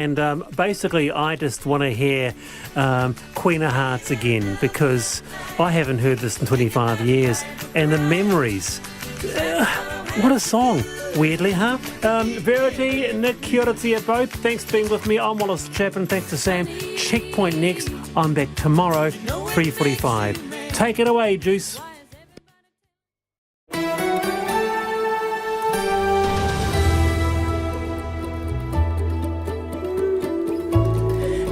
And basically, I just want to hear Queen of Hearts again, because I haven't heard this in 25 years. And the memories, what a song. Weirdly, huh? Verity, Nick, kia ora to you both. Thanks for being with me. I'm Wallace Chapman. Thanks to Sam. Checkpoint next. I'm back tomorrow, 3:45. Take it away, Juice.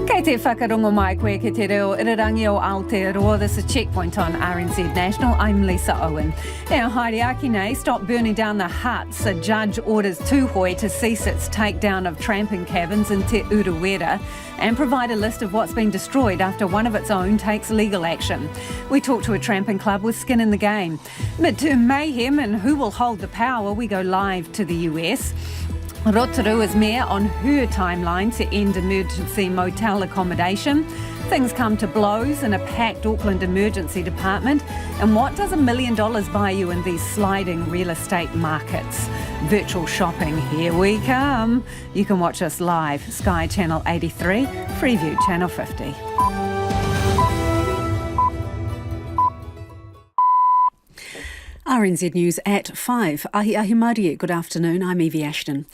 Kei te whakarongo mai koe ki te reo irarangi o Aotearoa. This is Checkpoint on RNZ National. I'm Lisa Owen. Now, haere nei, stop burning down the huts. A judge orders Tūhoe to cease its takedown of tramping cabins in Te Urewera and provide a list of what's been destroyed after one of its own takes legal action. We talk to a tramping club with skin in the game. Midterm mayhem and who will hold the power. We go live to the US. Rotorua's mayor on her timeline to end emergency motel accommodation. Things come to blows in a packed Auckland emergency department. And what does $1 million buy you in these sliding real estate markets? Virtual shopping, here we come. You can watch us live, Sky Channel 83, Freeview Channel 50. RNZ News at 5. Ahi Marie, good afternoon. I'm Evie Ashton.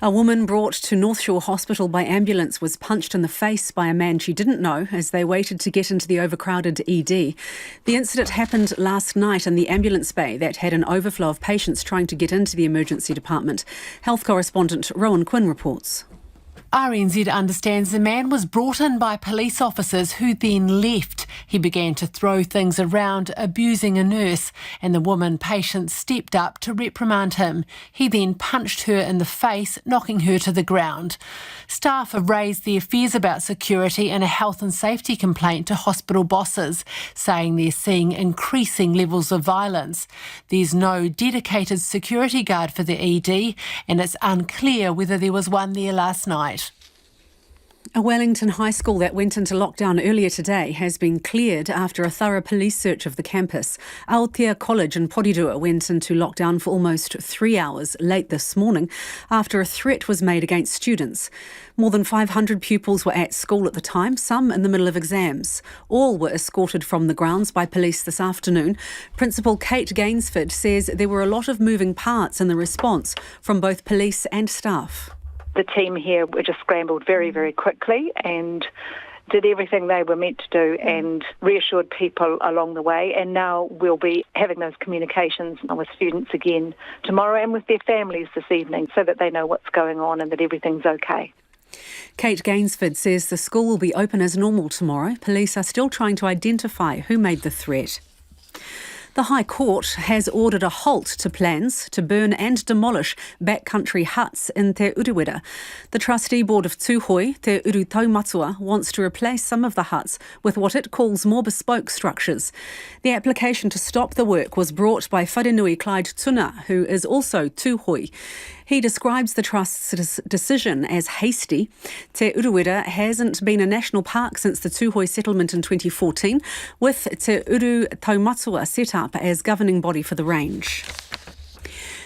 A woman brought to North Shore Hospital by ambulance was punched in the face by a man she didn't know as they waited to get into the overcrowded ED. The incident happened last night in the ambulance bay that had an overflow of patients trying to get into the emergency department. Health correspondent Rowan Quinn reports. RNZ understands the man was brought in by police officers who then left. He began to throw things around, abusing a nurse, and the woman patient stepped up to reprimand him. He then punched her in the face, knocking her to the ground. Staff have raised their fears about security in a health and safety complaint to hospital bosses, saying they're seeing increasing levels of violence. There's no dedicated security guard for the ED, and it's unclear whether there was one there last night. A Wellington high school that went into lockdown earlier today has been cleared after a thorough police search of the campus. Aotea College in Porirua went into lockdown for almost 3 hours late this morning after a threat was made against students. More than 500 pupils were at school at the time, some in the middle of exams. All were escorted from the grounds by police this afternoon. Principal Kate Gainsford says there were a lot of moving parts in the response from both police and staff. The team here were just scrambled very, very quickly and did everything they were meant to do and reassured people along the way. And now we'll be having those communications with students again tomorrow and with their families this evening so that they know what's going on and that everything's okay. Kate Gainsford says the school will be open as normal tomorrow. Police are still trying to identify who made the threat. The High Court has ordered a halt to plans to burn and demolish backcountry huts in Te Urewera. The trustee board of Tūhoe, Te Uru Taumatua, wants to replace some of the huts with what it calls more bespoke structures. The application to stop the work was brought by Wharenui Clyde Tuna, who is also Tūhoe. He describes the Trust's decision as hasty. Te Urewera hasn't been a national park since the Tūhoe settlement in 2014, with Te Uru Taumatua set up as governing body for the range.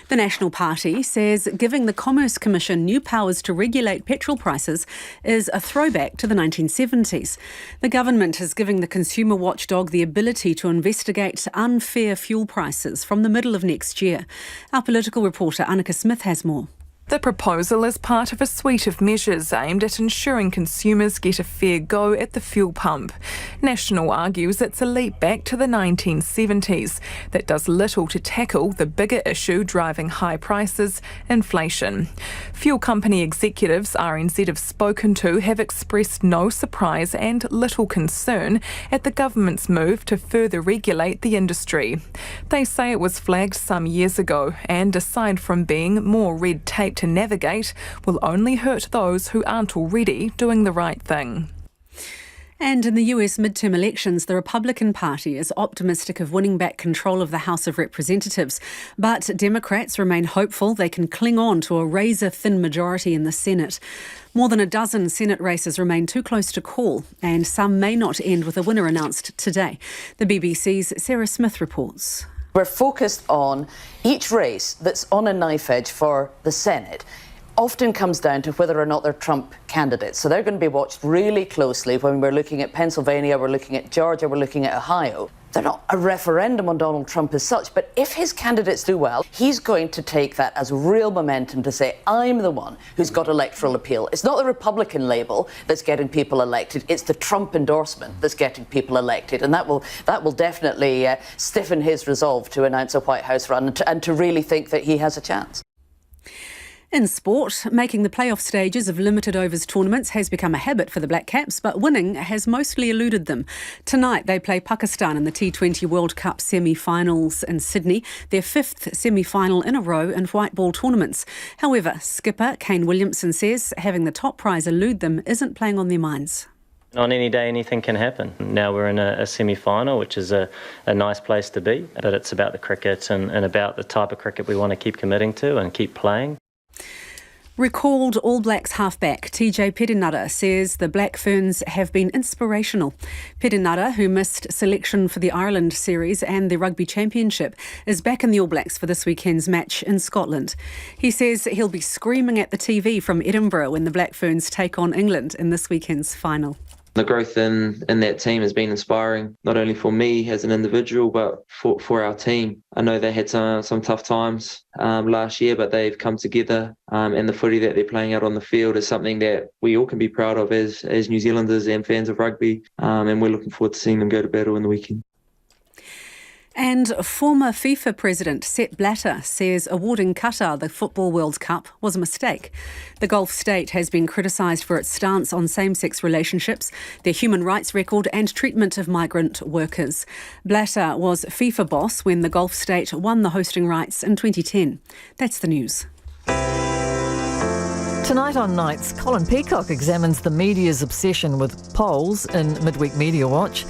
The National Party says giving the Commerce Commission new powers to regulate petrol prices is a throwback to the 1970s. The government is giving the consumer watchdog the ability to investigate unfair fuel prices from the middle of next year. Our political reporter Annika Smith has more. The proposal is part of a suite of measures aimed at ensuring consumers get a fair go at the fuel pump. National argues it's a leap back to the 1970s that does little to tackle the bigger issue driving high prices, inflation. Fuel company executives RNZ have spoken to have expressed no surprise and little concern at the government's move to further regulate the industry. They say it was flagged some years ago and, aside from being more red tape to navigate, will only hurt those who aren't already doing the right thing. And in the US midterm elections, the Republican Party is optimistic of winning back control of the House of Representatives. But Democrats remain hopeful they can cling on to a razor-thin majority in the Senate. More than a dozen Senate races remain too close to call, and some may not end with a winner announced today. The BBC's Sarah Smith reports. We're focused on each race that's on a knife edge for the Senate. often comes down to whether or not they're Trump candidates. So they're going to be watched really closely when we're looking at Pennsylvania, we're looking at Georgia, we're looking at Ohio. They're not a referendum on Donald Trump as such, but if his candidates do well, he's going to take that as real momentum to say, I'm the one who's got electoral appeal. It's not the Republican label that's getting people elected, it's the Trump endorsement that's getting people elected, and that will definitely stiffen his resolve to announce a White House run and to really think that he has a chance. In sport, making the playoff stages of limited overs tournaments has become a habit for the Black Caps, but winning has mostly eluded them. Tonight they play Pakistan in the T20 World Cup semi-finals in Sydney, their 5th semi-final in a row in white ball tournaments. However, skipper Kane Williamson says having the top prize elude them isn't playing on their minds. On any day, anything can happen. Now we're in a semi-final, which is a nice place to be, but it's about the cricket and about the type of cricket we want to keep committing to and keep playing. Recalled All Blacks halfback TJ Perenara says the Black Ferns have been inspirational. Perenara, who missed selection for the Ireland series and the Rugby Championship, is back in the All Blacks for this weekend's match in Scotland. He says he'll be screaming at the TV from Edinburgh when the Black Ferns take on England in this weekend's final. The growth in that team has been inspiring, not only for me as an individual, but for our team. I know they had some tough times last year, but they've come together, and the footy that they're playing out on the field is something that we all can be proud of as New Zealanders and fans of rugby, and we're looking forward to seeing them go to battle in the weekend. And former FIFA president Sepp Blatter says awarding Qatar the Football World Cup was a mistake. The Gulf state has been criticised for its stance on same-sex relationships, their human rights record and treatment of migrant workers. Blatter was FIFA boss when the Gulf state won the hosting rights in 2010. That's the news. Tonight on Nights, Colin Peacock examines the media's obsession with polls in Midweek Media Watch.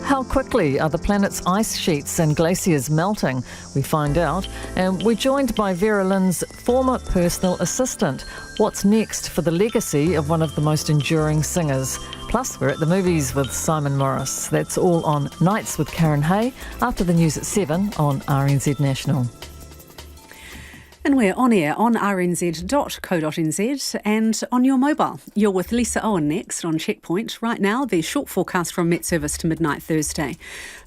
How quickly are the planet's ice sheets and glaciers melting? We find out. And we're joined by Vera Lynn's former personal assistant. What's next for the legacy of one of the most enduring singers? Plus, we're at the movies with Simon Morris. That's all on Nights with Karen Hay after the news at 7 on RNZ National. And we're on air on rnz.co.nz and on your mobile. You're with Lisa Owen next on Checkpoint. Right now, there's short forecast from Met Service to midnight Thursday.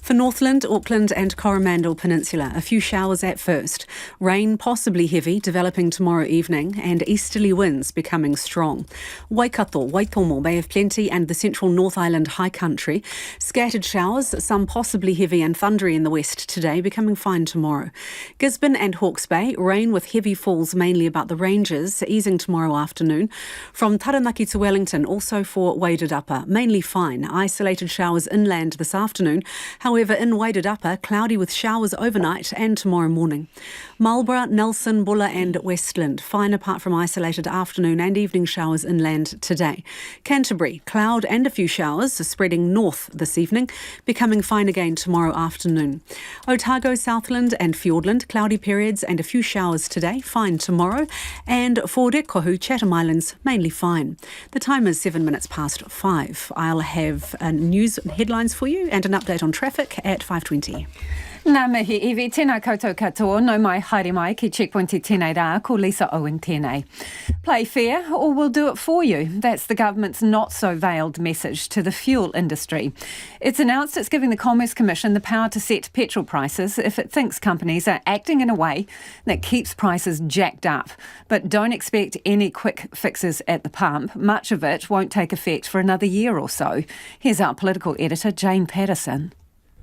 For Northland, Auckland and Coromandel Peninsula, a few showers at first. Rain possibly heavy, developing tomorrow evening, and easterly winds becoming strong. Waikato, Waitomo, Bay of Plenty and the central North Island high country. Scattered showers, some possibly heavy and thundery in the west today, becoming fine tomorrow. Gisborne and Hawke's Bay, rain with heavy falls mainly about the ranges, easing tomorrow afternoon. From Taranaki to Wellington, also for Waded Upper, mainly fine. Isolated showers inland this afternoon. However, in Waded Upper, cloudy with showers overnight and tomorrow morning. Marlborough, Nelson, Buller and Westland, fine apart from isolated afternoon and evening showers inland today. Canterbury, cloud and a few showers spreading north this evening, becoming fine again tomorrow afternoon. Otago, Southland and Fiordland, cloudy periods and a few showers today, fine tomorrow. And for Rekohu, Chatham Islands, mainly fine. The time is 7 minutes past 5. I'll have news headlines for you and an update on traffic at 5:20. Nā mihi iwi, tēnā koutou katoa, no mai haere mai ki Checkpoint I tēnei rā, ko Lisa Owen tēnei. Play fair or we'll do it for you. That's the government's not-so-veiled message to the fuel industry. It's announced it's giving the Commerce Commission the power to set petrol prices if it thinks companies are acting in a way that keeps prices jacked up. But don't expect any quick fixes at the pump. Much of it won't take effect for another year or so. Here's our political editor, Jane Patterson.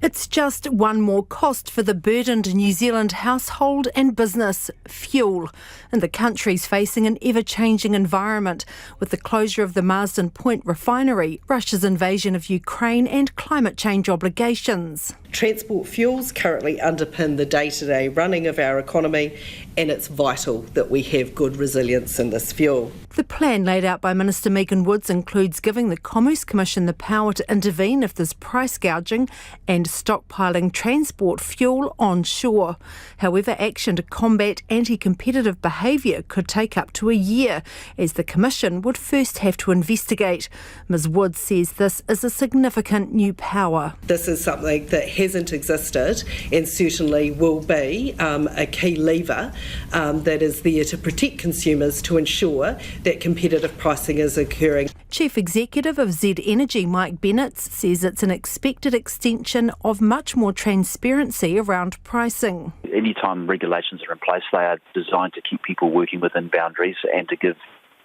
It's just one more cost for the burdened New Zealand household and business, fuel. And the country's facing an ever-changing environment with the closure of the Marsden Point refinery, Russia's invasion of Ukraine and climate change obligations. Transport fuels currently underpin the day-to-day running of our economy, and it's vital that we have good resilience in this fuel. The plan laid out by Minister Megan Woods includes giving the Commerce Commission the power to intervene if there's price gouging and stockpiling transport fuel on shore. However, action to combat anti-competitive behaviour could take up to a year, as the Commission would first have to investigate. Ms Woods says this is a significant new power. This is something that hasn't existed and certainly will be a key lever that is there to protect consumers to ensure that competitive pricing is occurring. Chief Executive of Z Energy, Mike Bennett, says it's an expected extension of much more transparency around pricing. Anytime regulations are in place, they are designed to keep people working within boundaries and to give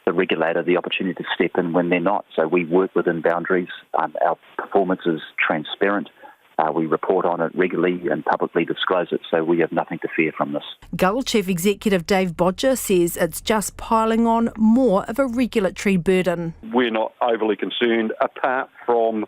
the regulator the opportunity to step in when they're not. So we work within boundaries. Our performance is transparent. We report on it regularly and publicly disclose it, so we have nothing to fear from this. Gull Chief Executive Dave Bodger says it's just piling on more of a regulatory burden. We're not overly concerned, apart from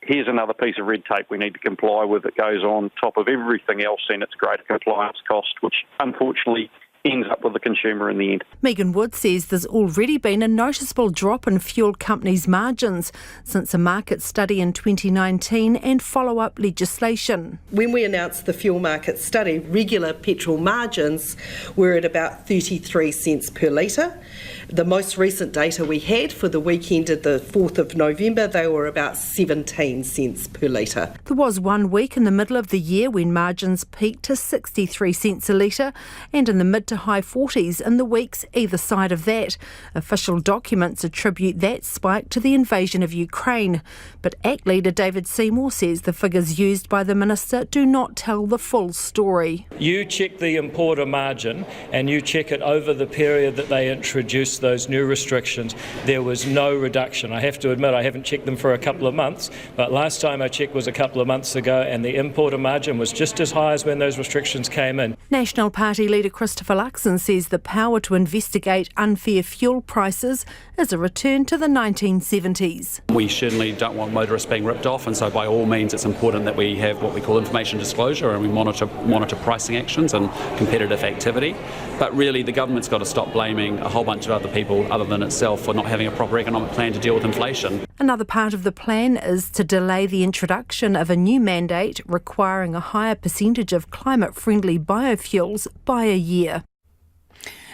here's another piece of red tape we need to comply with that goes on top of everything else, and it's greater compliance cost, which unfortunately ends up with the consumer in the end. Megan Wood says there's already been a noticeable drop in fuel companies' margins since a market study in 2019 and follow-up legislation. When we announced the fuel market study, regular petrol margins were at about 33 cents per litre. The most recent data we had for the week ended the 4th of November, they were about 17 cents per litre. There was 1 week in the middle of the year when margins peaked to 63 cents a litre and in the mid to high 40s in the weeks either side of that. Official documents attribute that spike to the invasion of Ukraine. But ACT leader David Seymour says the figures used by the minister do not tell the full story. You check the importer margin and you check it over the period that they introduced those new restrictions. There was no reduction. I have to admit I haven't checked them for a couple of months, but last time I checked was a couple of months ago and the importer margin was just as high as when those restrictions came in. National Party leader Christopher Luxon says the power to investigate unfair fuel prices is a return to the 1970s. We certainly don't want motorists being ripped off, and so by all means it's important that we have what we call information disclosure and we monitor pricing actions and competitive activity. But really the government's got to stop blaming a whole bunch of other people other than itself for not having a proper economic plan to deal with inflation. Another part of the plan is to delay the introduction of a new mandate requiring a higher percentage of climate-friendly biofuels by a year.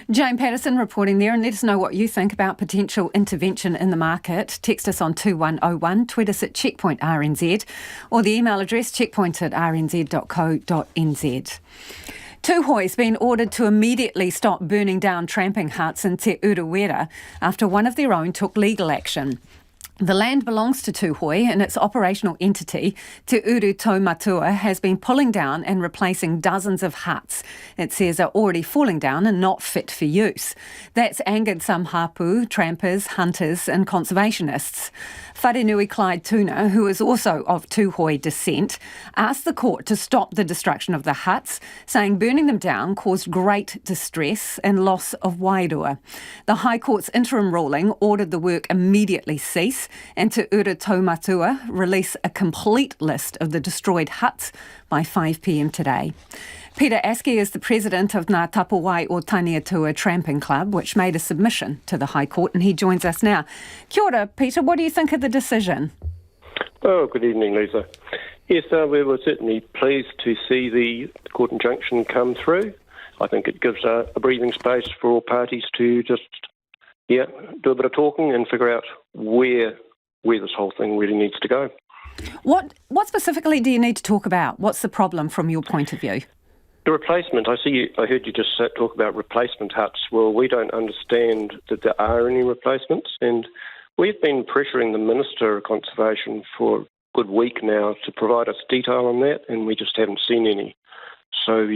Jane Patterson reporting there, and let us know what you think about potential intervention in the market. Text us on 2101, tweet us at checkpointrnz, or the email address checkpoint@rnz.co.nz. Tūhoe has been ordered to immediately stop burning down tramping huts in Te Urewera after one of their own took legal action. The land belongs to Tūhoe and its operational entity, Te Urewera, has been pulling down and replacing dozens of huts it says are already falling down and not fit for use. That's angered some hapu, trampers, hunters and conservationists. Wharenui Clyde Tuna, who is also of Tūhoe descent, asked the court to stop the destruction of the huts, saying burning them down caused great distress and loss of wairua. The High Court's interim ruling ordered the work immediately cease and Te Urewera release a complete list of the destroyed huts by 5 p.m. today. Peter Askey is the president of Ngā Tapawai o Tauniatua Tramping Club, which made a submission to the High Court, and he joins us now. Kia ora, Peter, what do you think of the decision? Oh, good evening, Lisa. Yes, we were certainly pleased to see the court injunction come through. I think it gives a breathing space for all parties to just, do a bit of talking and figure out where this whole thing really needs to go. What specifically do you need to talk about? What's the problem from your point of view? The replacement, I heard you just talk about replacement huts. Well, we don't understand that there are any replacements, and we've been pressuring the Minister of Conservation for a good week now to provide us detail on that, and we just haven't seen any. So,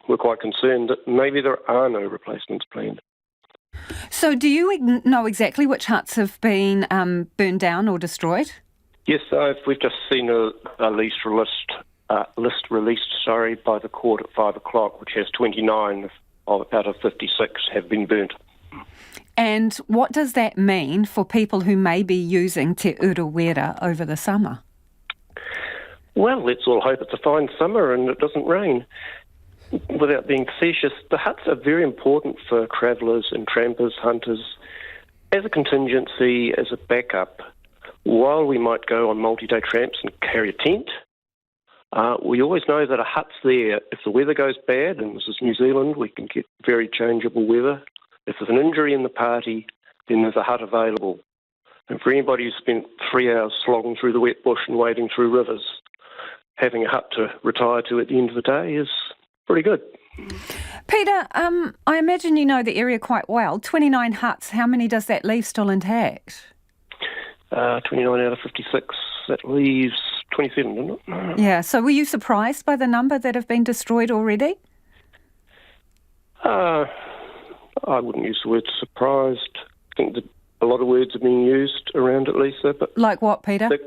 we're quite concerned that maybe there are no replacements planned. So do you know exactly which huts have been burned down or destroyed? Yes, we've just seen a list released by the court at 5 o'clock, which has 29 out of 56 have been burnt. And what does that mean for people who may be using Te Urewera over the summer? Well, let's all hope it's a fine summer and it doesn't rain. Without being facetious, the huts are very important for travellers and trampers, hunters. as a contingency, as a backup, while we might go on multi-day tramps and carry a tent, we always know that a hut's there. If the weather goes bad, and this is New Zealand, we can get very changeable weather. If there's an injury in the party, then there's a hut available. And for anybody who's spent 3 hours slogging through the wet bush and wading through rivers, having a hut to retire to at the end of the day is pretty good. Peter, I imagine you know the area quite well. 29 huts, how many does that leave still intact? 29 out of 56. That leaves 27, doesn't it? Yeah, so were you surprised by the number that have been destroyed already? I wouldn't use the word surprised. I think that a lot of words are being used around it, Lisa. But like what, Peter? The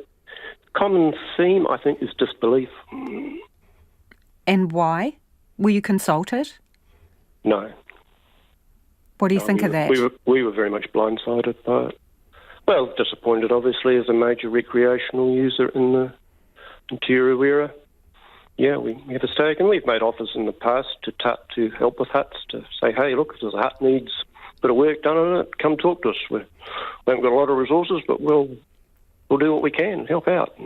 common theme, I think, is disbelief. And why? Were you consulted? No. What do you think of that? We were very much blindsided by it. Well, disappointed, obviously, as a major recreational user in Te Urewera. Yeah, we have a stake, and we've made offers in the past to help with huts, to say, hey, look, if there's a hut needs a bit of work done on it, come talk to us. We haven't got a lot of resources, but we'll do what we can, help out.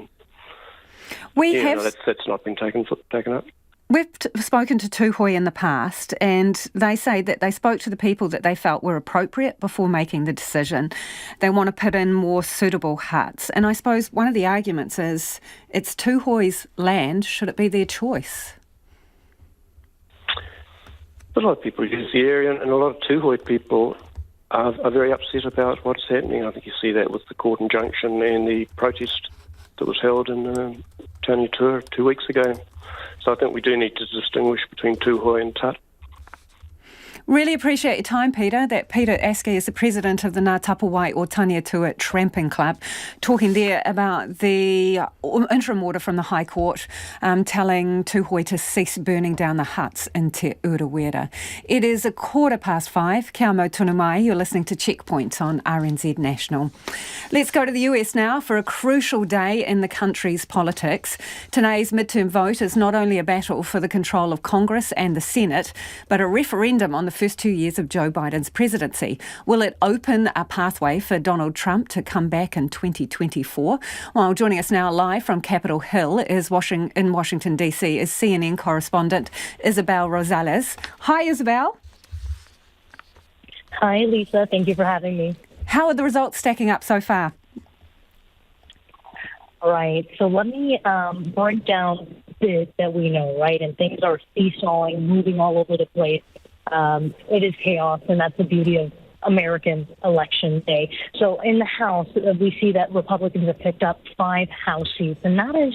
That's not been taken up. We've spoken to Tūhoe in the past, and they say that they spoke to the people that they felt were appropriate before making the decision. They want to put in more suitable huts. And I suppose one of the arguments is it's Tūhoe's land. Should it be their choice? A lot of people use the area, and a lot of Tūhoe people are very upset about what's happening. I think you see that with the court injunction and the protest that was held in Rotorua 2 weeks ago. So I think we do need to distinguish between Tūhoe and Tut. Really appreciate your time, Peter. That Peter Askey is the president of the Ngā Tapawai o Taniatua Tramping Club, talking there about the interim order from the High Court telling Tūhoe to cease burning down the huts in Te Urewera. It is 5:15. Kia mau tunu mai. You're listening to Checkpoint on RNZ National. Let's go to the US now for a crucial day in the country's politics. Today's midterm vote is not only a battle for the control of Congress and the Senate, but a referendum on the first 2 years of Joe Biden's presidency. Will it open a pathway for Donald Trump to come back in 2024? Well, joining us now live from Capitol Hill in Washington, D.C. is CNN correspondent Isabel Rosales. Hi, Isabel. Hi, Lisa. Thank you for having me. How are the results stacking up so far? All right. So let me break down bit that we know, right? And things are seesawing, moving all over the place. It is chaos, and that's the beauty of American election day. So in the House, we see that Republicans have picked up 5 House seats, and that is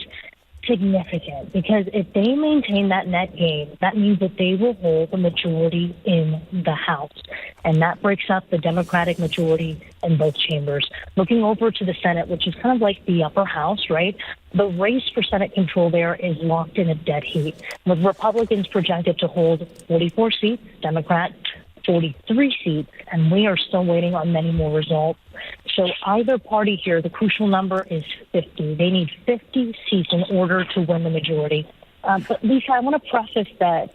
significant because if they maintain that net gain, that means that they will hold the majority in the House, and that breaks up the Democratic majority in both chambers. Looking over to the Senate, which is kind of like the upper house, right? The race for Senate control there is locked in a dead heat, with Republicans projected to hold 44 seats, Democrats 43 seats, and we are still waiting on many more results. So either party here, the crucial number is 50. They need 50 seats in order to win the majority. But Lisa, I want to preface that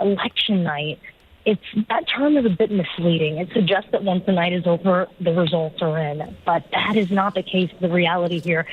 election night, that term is a bit misleading. It suggests that once the night is over, the results are in. But that is not the case. The reality here,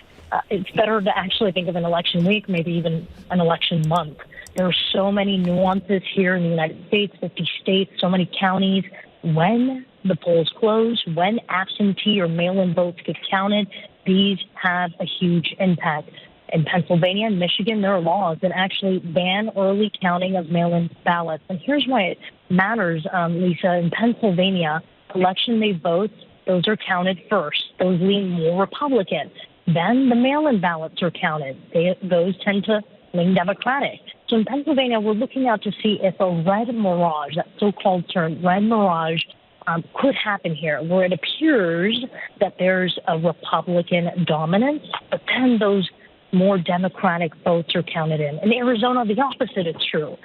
it's better to actually think of an election week, maybe even an election month. There are so many nuances here in the United States, 50 states, so many counties. When the polls close, when absentee or mail-in votes get counted, these have a huge impact. In Pennsylvania and Michigan, there are laws that actually ban early counting of mail-in ballots. And here's why it matters, Lisa. In Pennsylvania, election day votes, those are counted first. Those lean more Republican. Then the mail-in ballots are counted. Those tend to lean Democratic. So in Pennsylvania, we're looking out to see if a red mirage, that so-called term, red mirage, could happen here, where it appears that there's a Republican dominance, but then those more Democratic votes are counted in. In Arizona, the opposite is true.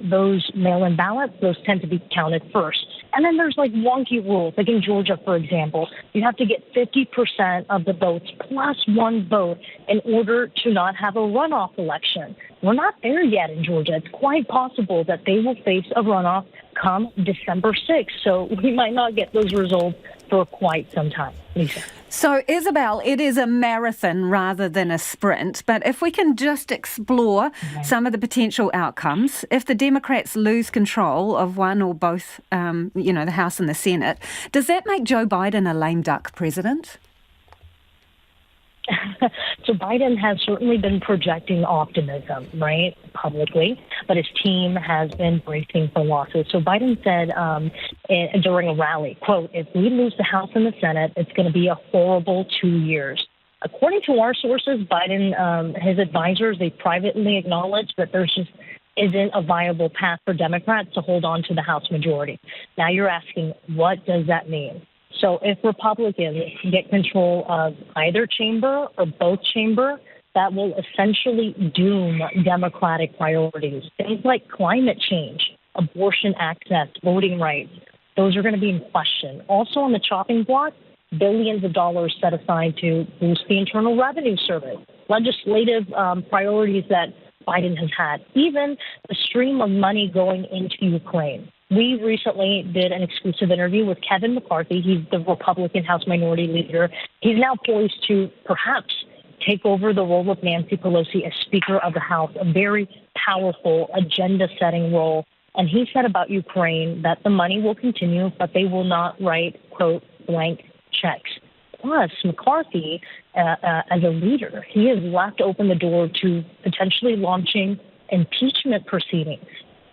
Those mail-in ballots, those tend to be counted first. And then there's like wonky rules. Like in Georgia, for example, you have to get 50% of the votes plus 1 vote in order to not have a runoff election. We're not there yet in Georgia. It's quite possible that they will face a runoff come December 6th. So we might not get those results for quite some time. Lisa. So, Isabel, it is a marathon rather than a sprint, but if we can just explore some of the potential outcomes, if the Democrats lose control of one or both, the House and the Senate, does that make Joe Biden a lame duck president? So Biden has certainly been projecting optimism, right, publicly, but his team has been bracing for losses. So Biden said during a rally, quote, if we lose the House and the Senate, it's going to be a horrible 2 years. According to our sources, Biden, his advisors, they privately acknowledged that there's just isn't a viable path for Democrats to hold on to the House majority. Now you're asking, what does that mean? So if Republicans get control of either chamber or both chamber, that will essentially doom Democratic priorities. Things like climate change, abortion access, voting rights, those are going to be in question. Also on the chopping block, billions of dollars set aside to boost the Internal Revenue Service, legislative priorities that Biden has had, even the stream of money going into Ukraine. We recently did an exclusive interview with Kevin McCarthy. He's the Republican House Minority Leader. He's now poised to perhaps take over the role of Nancy Pelosi as Speaker of the House, a very powerful agenda-setting role. And he said about Ukraine that the money will continue, but they will not write, quote, blank checks. Plus, McCarthy, as a leader, he has left open the door to potentially launching impeachment proceedings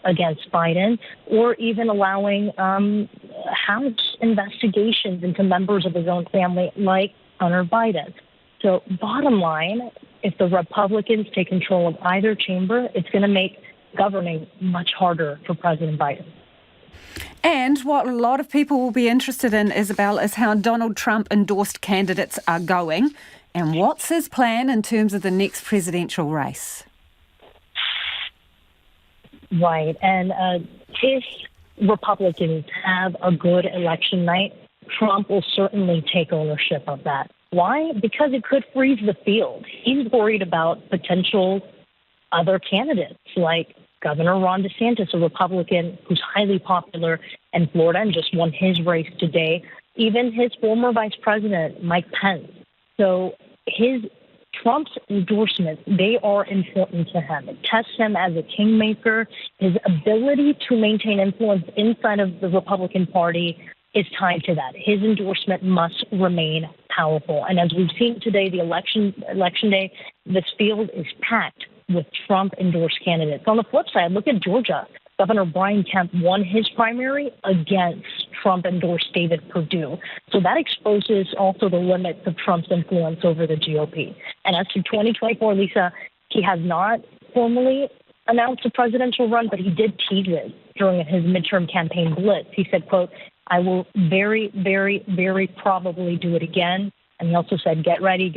against Biden, or even allowing House investigations into members of his own family like Hunter Biden. So bottom line, if the Republicans take control of either chamber, it's going to make governing much harder for President Biden. And what a lot of people will be interested in, Isabel, is how Donald Trump endorsed candidates are going and what's his plan in terms of the next presidential race. Right. And if Republicans have a good election night, Trump will certainly take ownership of that. Why? Because it could freeze the field. He's worried about potential other candidates like Governor Ron DeSantis, a Republican who's highly popular in Florida and just won his race today. Even his former vice president, Mike Pence. So Trump's endorsements, they are important to him. It tests him as a kingmaker. His ability to maintain influence inside of the Republican Party is tied to that. His endorsement must remain powerful. And as we've seen today, the election day, this field is packed with Trump-endorsed candidates. On the flip side, look at Georgia. Governor Brian Kemp won his primary against Trump-endorsed David Perdue. So that exposes also the limits of Trump's influence over the GOP. And as to 2024, Lisa, he has not formally announced a presidential run, but he did tease it during his midterm campaign blitz. He said, quote, I will very, very, very probably do it again. And he also said, get ready,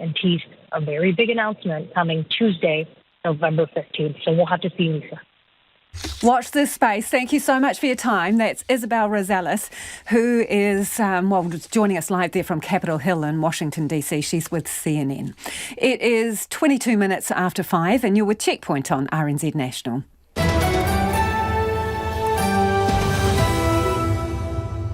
and teased a very big announcement coming Tuesday, November 15th. So we'll have to see, Lisa. Watch this space. Thank you so much for your time. That's Isabel Rosales, who is joining us live there from Capitol Hill in Washington, D.C. She's with CNN. It is 22 minutes after 5 and you're with Checkpoint on RNZ National.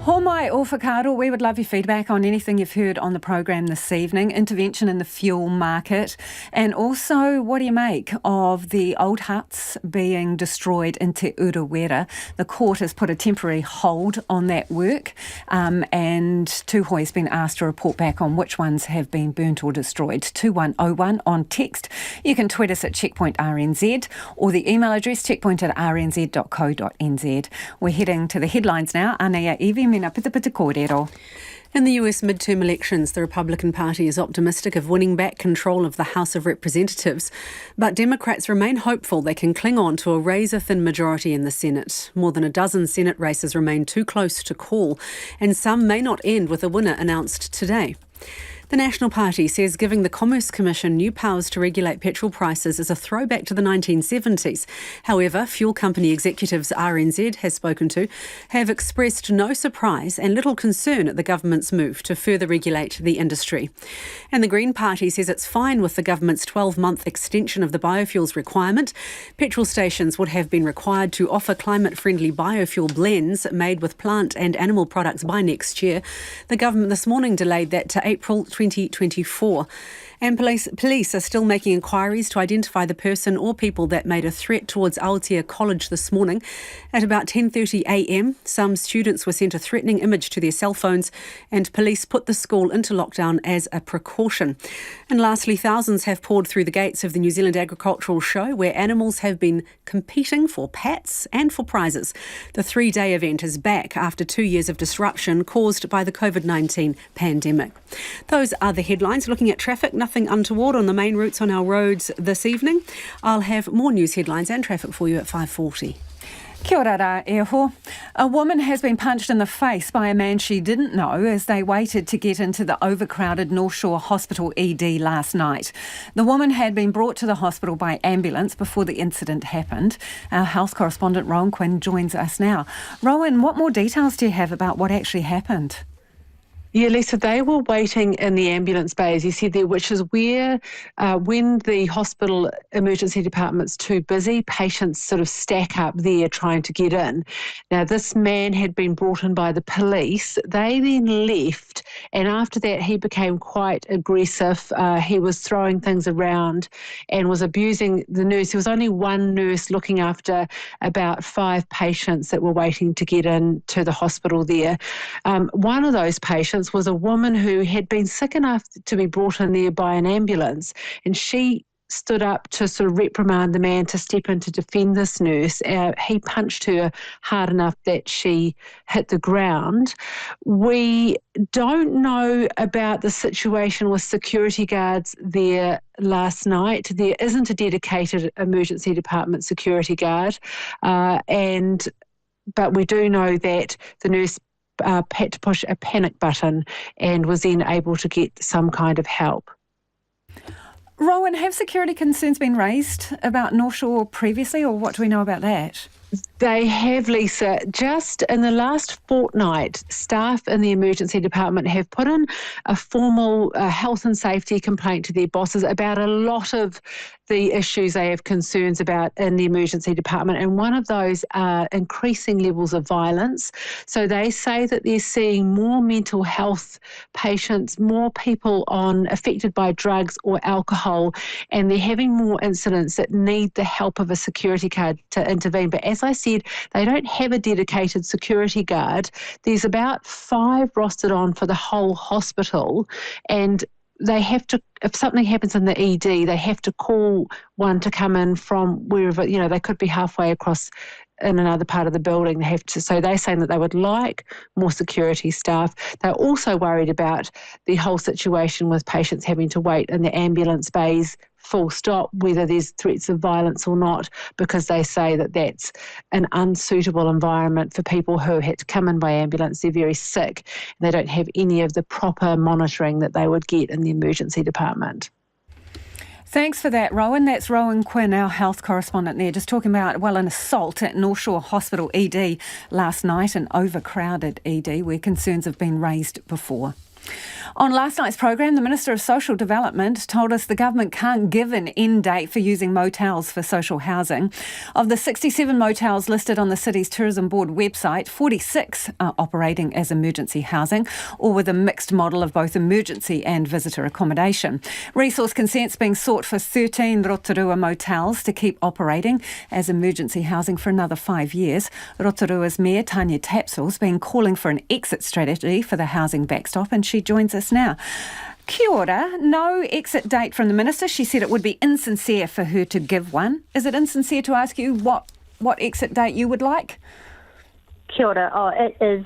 Homai o whakaaro, we would love your feedback on anything you've heard on the program this evening, intervention in the fuel market, and also what do you make of the old huts being destroyed in Te Urewera? The court has put a temporary hold on that work, and Tūhoe has been asked to report back on which ones have been burnt or destroyed. 2101 on text. You can tweet us at Checkpoint RNZ or the email address checkpoint@rnz.co.nz. We're heading to the headlines now. Anea Iwi. In the US midterm elections, the Republican Party is optimistic of winning back control of the House of Representatives, but Democrats remain hopeful they can cling on to a razor-thin majority in the Senate. More than a dozen Senate races remain too close to call, and some may not end with a winner announced today. The National Party says giving the Commerce Commission new powers to regulate petrol prices is a throwback to the 1970s. However, fuel company executives RNZ has spoken to have expressed no surprise and little concern at the government's move to further regulate the industry. And the Green Party says it's fine with the government's 12-month extension of the biofuels requirement. Petrol stations would have been required to offer climate-friendly biofuel blends made with plant and animal products by next year. The government this morning delayed that to April 2024. And police are still making inquiries to identify the person or people that made a threat towards Aotea College this morning. At about 10:30am, some students were sent a threatening image to their cell phones and police put the school into lockdown as a precaution. And lastly, thousands have poured through the gates of the New Zealand Agricultural Show, where animals have been competing for pats and for prizes. The 3-day event is back after 2 years of disruption caused by the COVID-19 pandemic. Those are the headlines. Looking at traffic, nothing untoward on the main routes on our roads this evening. I'll have more news headlines and traffic for you at 5:40. Kia ora rā, e ho. A woman has been punched in the face by a man she didn't know as they waited to get into the overcrowded North Shore Hospital ED last night. The woman had been brought to the hospital by ambulance before the incident happened. Our health correspondent Rowan Quinn joins us now. Rowan, what more details do you have about what actually happened? Yeah, Lisa, they were waiting in the ambulance bay, as you said there, which is where, when the hospital emergency department's too busy, patients sort of stack up there trying to get in. Now, this man had been brought in by the police. They then left, and after that, he became quite aggressive. He was throwing things around and was abusing the nurse. There was only one nurse looking after about 5 patients that were waiting to get in to the hospital there. One of those patients was a woman who had been sick enough to be brought in there by an ambulance, and she stood up to sort of reprimand the man to step in to defend this nurse. He punched her hard enough that she hit the ground. We don't know about the situation with security guards there last night. There isn't a dedicated emergency department security guard, but we do know that the nurse had to push a panic button and was then able to get some kind of help. Rowan, have security concerns been raised about North Shore previously, or what do we know about that? They have, Lisa. Just in the last fortnight, staff in the emergency department have put in a formal health and safety complaint to their bosses about a lot of the issues they have concerns about in the emergency department, and one of those are increasing levels of violence. So they say that they're seeing more mental health patients, more people affected by drugs or alcohol, and they're having more incidents that need the help of a security guard to intervene. But as I said, they don't have a dedicated security guard. There's about 5 rostered on for the whole hospital, and they have to, if something happens in the ED, they have to call one to come in from wherever, they could be halfway across in another part of the building. So they're saying that they would like more security staff. They're also worried about the whole situation with patients having to wait in the ambulance bays full stop, whether there's threats of violence or not, because they say that that's an unsuitable environment for people who had to come in by ambulance. They're very sick and they don't have any of the proper monitoring that they would get in the emergency department. Thanks for that, Rowan. That's Rowan Quinn, our health correspondent there, just talking about, an assault at North Shore Hospital ED last night, an overcrowded ED where concerns have been raised before. On last night's program, the Minister of Social Development told us the government can't give an end date for using motels for social housing. Of the 67 motels listed on the city's Tourism Board website, 46 are operating as emergency housing, or with a mixed model of both emergency and visitor accommodation. Resource consent's being sought for 13 Rotorua motels to keep operating as emergency housing for another 5 years. Rotorua's Mayor Tanya Tapsell's been calling for an exit strategy for the housing backstop, and she joins us now. Kia ora. No exit date from the Minister. She said it would be insincere for her to give one. Is it insincere to ask you what exit date you would like? Kia ora. Oh, it is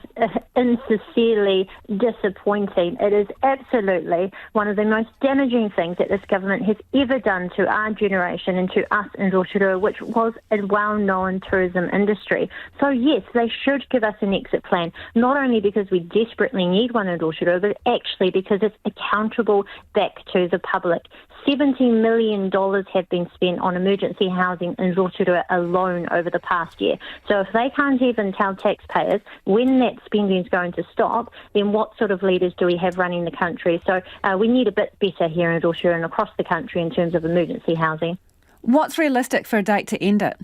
insincerely disappointing. It is absolutely one of the most damaging things that this government has ever done to our generation and to us in Rotorua, which was a well-known tourism industry. So yes, they should give us an exit plan, not only because we desperately need one in Rotorua, but actually because it's accountable back to the public. $70 million have been spent on emergency housing in Rotorua alone over the past year. So if they can't even tell taxpayers when that spending is going to stop, then what sort of leaders do we have running the country? So we need a bit better here in Rotorua and across the country in terms of emergency housing. What's realistic for a date to end it?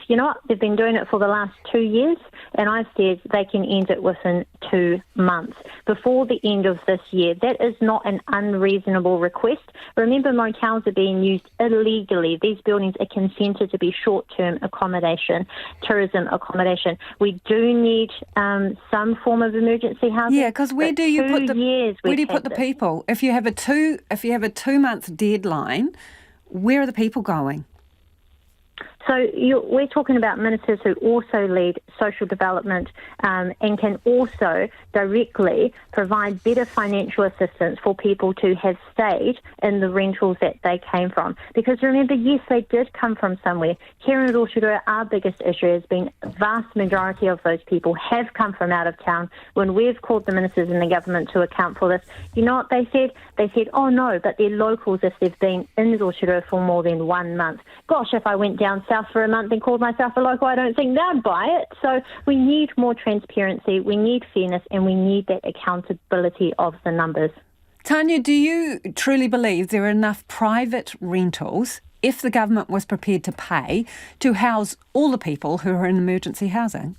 You know what? They've been doing it for the last 2 years, and I've said they can end it within 2 months, before the end of this year. That is not an unreasonable request. Remember, motels are being used illegally. These buildings are consented to be short-term accommodation, tourism accommodation. We do need some form of emergency housing. Yeah, because where do you put the people? If you have a 2-month deadline, where are the people going? So we're talking about ministers who also lead social development and can also directly provide better financial assistance for people to have stayed in the rentals that they came from. Because remember, yes, they did come from somewhere. Here in Rotorua, our biggest issue has been a vast majority of those people have come from out of town. When we've called the ministers and the government to account for this, you know what they said? They said, oh no, but they're locals if they've been in Rotorua for more than 1 month. Gosh, if I went down south for a month and called myself a local, I don't think they'd buy it. So we need more transparency, we need fairness, and we need that accountability of the numbers. Tanya, do you truly believe there are enough private rentals, if the government was prepared to pay, to house all the people who are in emergency housing?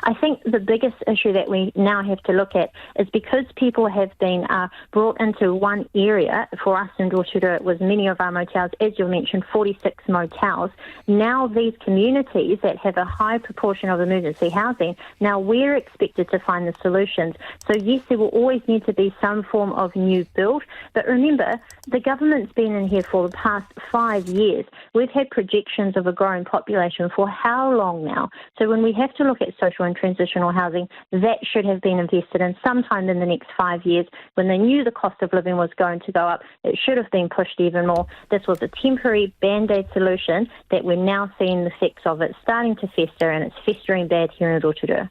I think the biggest issue that we now have to look at is because people have been brought into one area. For us in Rotorua, it was many of our motels, as you mentioned, 46 motels. Now these communities that have a high proportion of emergency housing, now we're expected to find the solutions. So yes, there will always need to be some form of new build. But remember, the government's been in here for the past 5 years. We've had projections of a growing population for how long now? So when we have to look at social and transitional housing, that should have been invested in sometime in the next 5 years. When they knew the cost of living was going to go up, it should have been pushed even more. This was a temporary band-aid solution that we're now seeing the effects of it starting to fester, and it's festering bad here in Rotorua.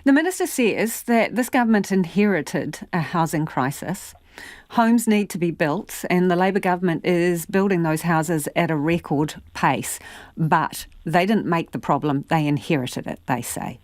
The Minister says that this government inherited a housing crisis. Homes need to be built, and the Labour government is building those houses at a record pace. But they didn't make the problem, they inherited it, they say.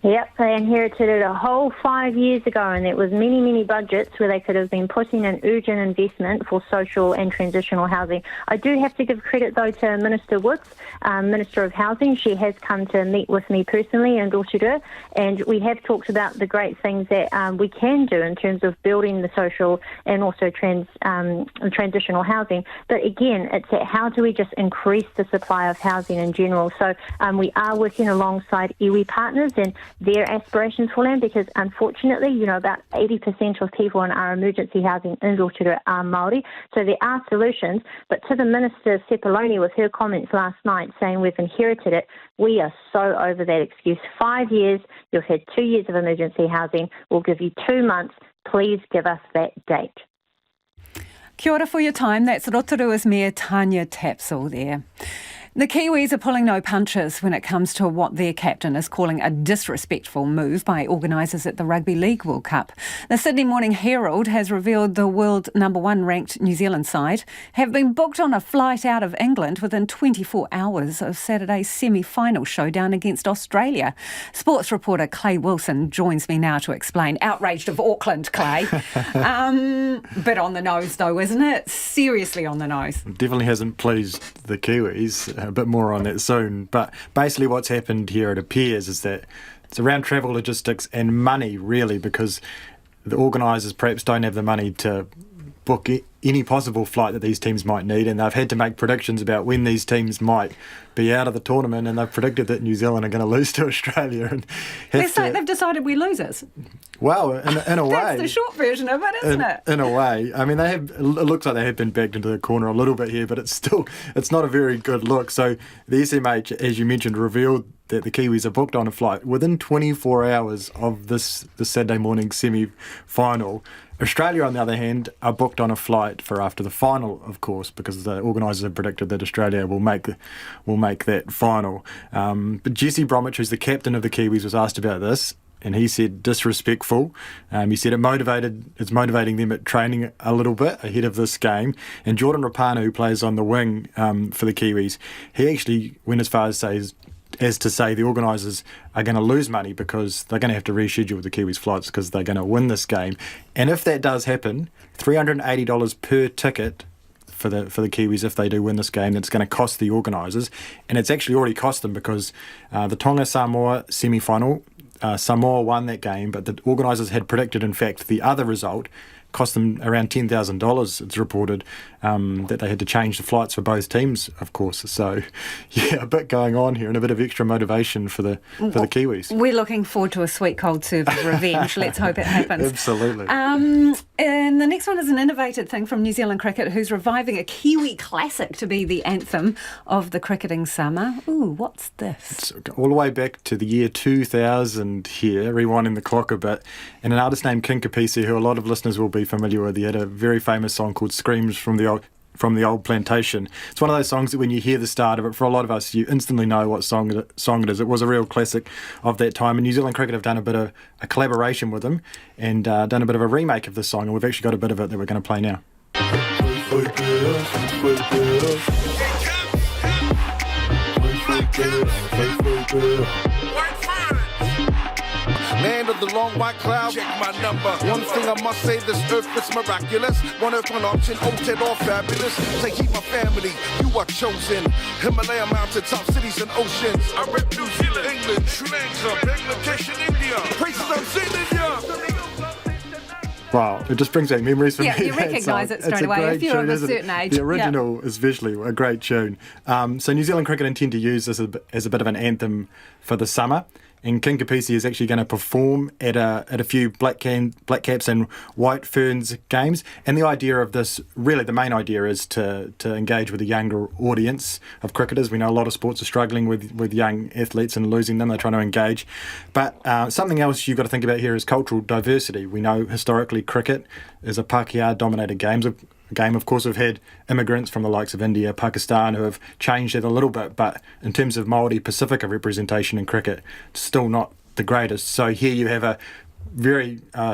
Yep, they inherited it a whole 5 years ago, and it was many, many budgets where they could have been putting in urgent investment for social and transitional housing. I do have to give credit, though, to Minister Woods, Minister of Housing. She has come to meet with me personally in Rotorua, and we have talked about the great things that we can do in terms of building the social and also transitional housing. But again, it's at how do we just increase the supply of housing in general. So we are working alongside iwi partners and their aspirations for land, because unfortunately, you know, about 80% of people in our emergency housing in Rotorua are Māori. So there are solutions, but to the Minister Sepuloni with her comments last night saying we've inherited it, we are so over that excuse. 5 years, you've had 2 years of emergency housing, we'll give you 2 months, please give us that date. Kia ora for your time. That's Rotorua's Mayor Tanya Tapsell there. The Kiwis are pulling no punches when it comes to what their captain is calling a disrespectful move by organisers at the Rugby League World Cup. The Sydney Morning Herald has revealed the world #1 ranked New Zealand side have been booked on a flight out of England within 24 hours of Saturday's semi-final showdown against Australia. Sports reporter Clay Wilson joins me now to explain. Outraged of Auckland, Clay. Bit on the nose though, isn't it? Seriously on the nose. Definitely hasn't pleased the Kiwis. A bit more on that soon. But basically what's happened here, it appears, is that it's around travel logistics and money, really, because the organisers perhaps don't have the money to book any possible flight that these teams might need, and they've had to make predictions about when these teams might be out of the tournament, and they've predicted that New Zealand are going to lose to Australia. And Let's say they've decided we're losers. Well, in a way. That's the short version of it, isn't it? In a way. I mean, it looks like they have been backed into the corner a little bit here, but it's not a very good look. So the SMH, as you mentioned, revealed that the Kiwis are booked on a flight within 24 hours of this Saturday morning semi-final. Australia, on the other hand, are booked on a flight for after the final, of course, because the organisers have predicted that Australia will make that final. But Jesse Bromwich, who's the captain of the Kiwis, was asked about this, and he said disrespectful. He said it's motivating them at training a little bit ahead of this game. And Jordan Rapana, who plays on the wing for the Kiwis, he actually went as far as to say the organisers are going to lose money because they're going to have to reschedule the Kiwis flights because they're going to win this game. And if that does happen, $380 per ticket for the Kiwis if they do win this game, that's going to cost the organisers. And it's actually already cost them because the Tonga-Samoa semi-final, Samoa won that game, but the organisers had predicted, in fact, the other result cost them around $10,000, it's reported, that they had to change the flights for both teams, of course. So, yeah, a bit going on here and a bit of extra motivation for the Kiwis. We're looking forward to a sweet cold serve of revenge. Let's hope it happens. Absolutely. And the next one is an innovated thing from New Zealand Cricket, who's reviving a Kiwi classic to be the anthem of the cricketing summer. Ooh, what's this? It's all the way back to the year 2000 here, rewinding the clock a bit, and an artist named Kinkapisi, who a lot of listeners will be familiar with. He had a very famous song called Screams from the Old Plantation. It's one of those songs that when you hear the start of it, for a lot of us, you instantly know what song it is. It was a real classic of that time, and New Zealand Cricket have done a bit of a collaboration with them and done a bit of a remake of the song, and we've actually got a bit of it that we're going to play now. Land of the long white cloud, check my number. One thing I must say, this earth is miraculous. One earth, one option, Oted all fabulous. Say keep my family, you are chosen. Himalaya mountain top cities and oceans. I rep New Zealand, England, Sri Lanka, Bangladesh and India. Places I'm sailing, Wow, it just brings back memories for me. Yeah, you recognise it straight away if you're of a certain age. The original is visually a great tune. So New Zealand Cricket intend to use this as a bit of an anthem for the summer. And Kinkapisi is actually going to perform at a few Black Caps and White Ferns games. And the idea of this, really the main idea, is to engage with a younger audience of cricketers. We know a lot of sports are struggling with young athletes and losing them. They're trying to engage. But something else you've got to think about here is cultural diversity. We know historically cricket is a Pākehā-dominated game. Of course, we've had immigrants from the likes of India, Pakistan, who have changed it a little bit, but in terms of Māori Pacifica representation in cricket, it's still not the greatest. So here you have a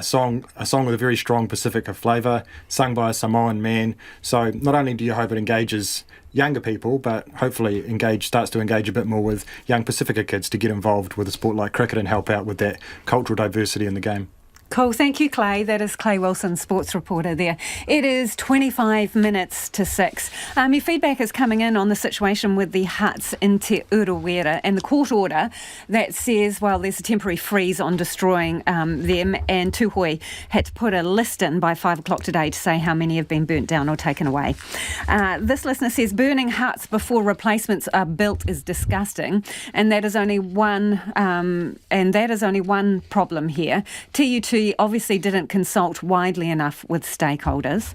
song with a very strong Pacifica flavour, sung by a Samoan man. So not only do you hope it engages younger people, but hopefully starts to engage a bit more with young Pacifica kids to get involved with a sport like cricket and help out with that cultural diversity in the game. Cool. Thank you, Clay. That is Clay Wilson, sports reporter there. It is 25 minutes to 6. Your feedback is coming in on the situation with the huts in Te Urewera and the court order that says, well, there's a temporary freeze on destroying them, and Tūhoe had to put a list in by 5 o'clock today to say how many have been burnt down or taken away. This listener says burning huts before replacements are built is disgusting, and that is only one problem here. TU2 obviously didn't consult widely enough with stakeholders.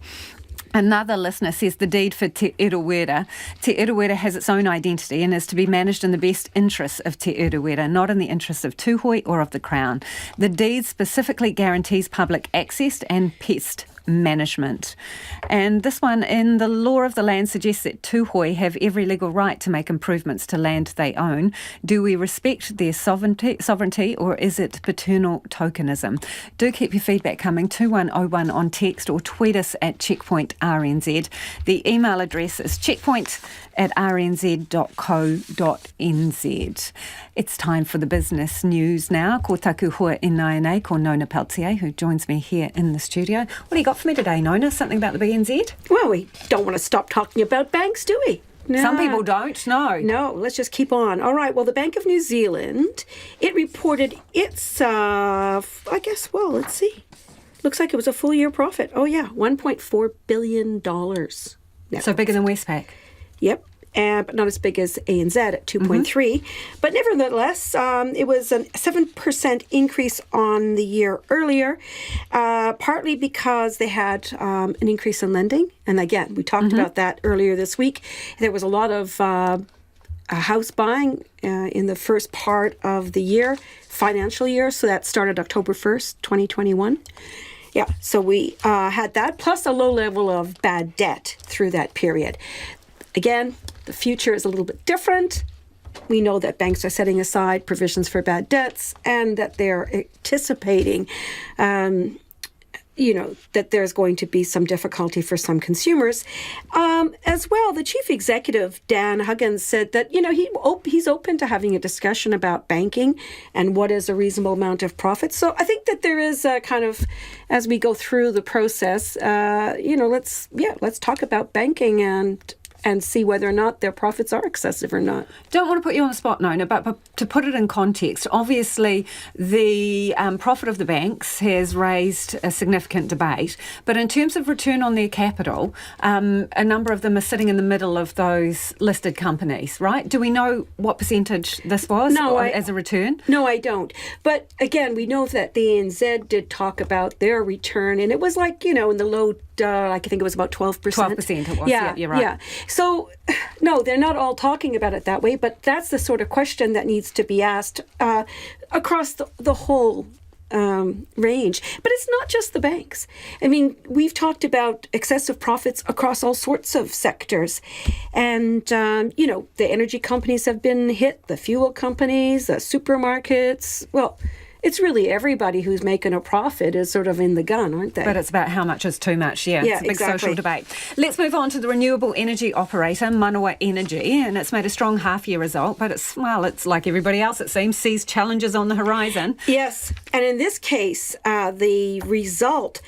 Another listener says the deed for Te Urewera. Te Urewera has its own identity and is to be managed in the best interests of Te Urewera, not in the interests of Tūhoe or of the Crown. The deed specifically guarantees public access and pest management. And this one, in the law of the land, suggests that Tūhoe have every legal right to make improvements to land they own. Do we respect their sovereignty or is it paternal tokenism? Do keep your feedback coming, 2101 on text, or tweet us at Checkpoint RNZ. The email address is checkpoint@rnz.co.nz. It's time for the business news now. Ko taku hua inaenei, ko Nona Peltier, who joins me here in the studio. What do you got for me today, Nona? Something about the BNZ? Well, we don't want to stop talking about banks, do we? No. Some people don't, no. No, let's just keep on. All right, well, the Bank of New Zealand, it reported its, let's see. looks like it was a full year profit. Oh, yeah, $1.4 billion. So bigger than Westpac. Yep. But not as big as ANZ at 2.3. But nevertheless, it was a 7% increase on the year earlier, partly because they had an increase in lending. And again, we talked about that earlier this week. There was a lot of house buying in the first part of the year, financial year. So that started October 1st, 2021. Yeah, so we had that, plus a low level of bad debt through that period. Again, the future is a little bit different. We know that banks are setting aside provisions for bad debts and that they're anticipating, that there's going to be some difficulty for some consumers. As well, the chief executive, Dan Huggins, said that, he's open to having a discussion about banking and what is a reasonable amount of profit. So I think that there is a kind of, as we go through the process, let's talk about banking and see whether or not their profits are excessive or not. Don't want to put you on the spot, Nona, but to put it in context, obviously the profit of the banks has raised a significant debate, but in terms of return on their capital, a number of them are sitting in the middle of those listed companies, right? Do we know what percentage this was as a return? No, I don't. But again, we know that the ANZ did talk about their return, and it was like, in the low, I think it was about 12%. 12% it was, yeah, you're right. Yeah. So, no, they're not all talking about it that way, but that's the sort of question that needs to be asked across the whole range. But it's not just the banks. I mean, we've talked about excessive profits across all sorts of sectors. And, the energy companies have been hit, the fuel companies, the supermarkets. Well, it's really everybody who's making a profit is sort of in the gun, aren't they? But it's about how much is too much, yeah. It's a big social debate. Let's move on to the renewable energy operator, Manawa Energy, and it's made a strong half-year result, but it's like everybody else, it seems, sees challenges on the horizon. Yes, and in this case, the result,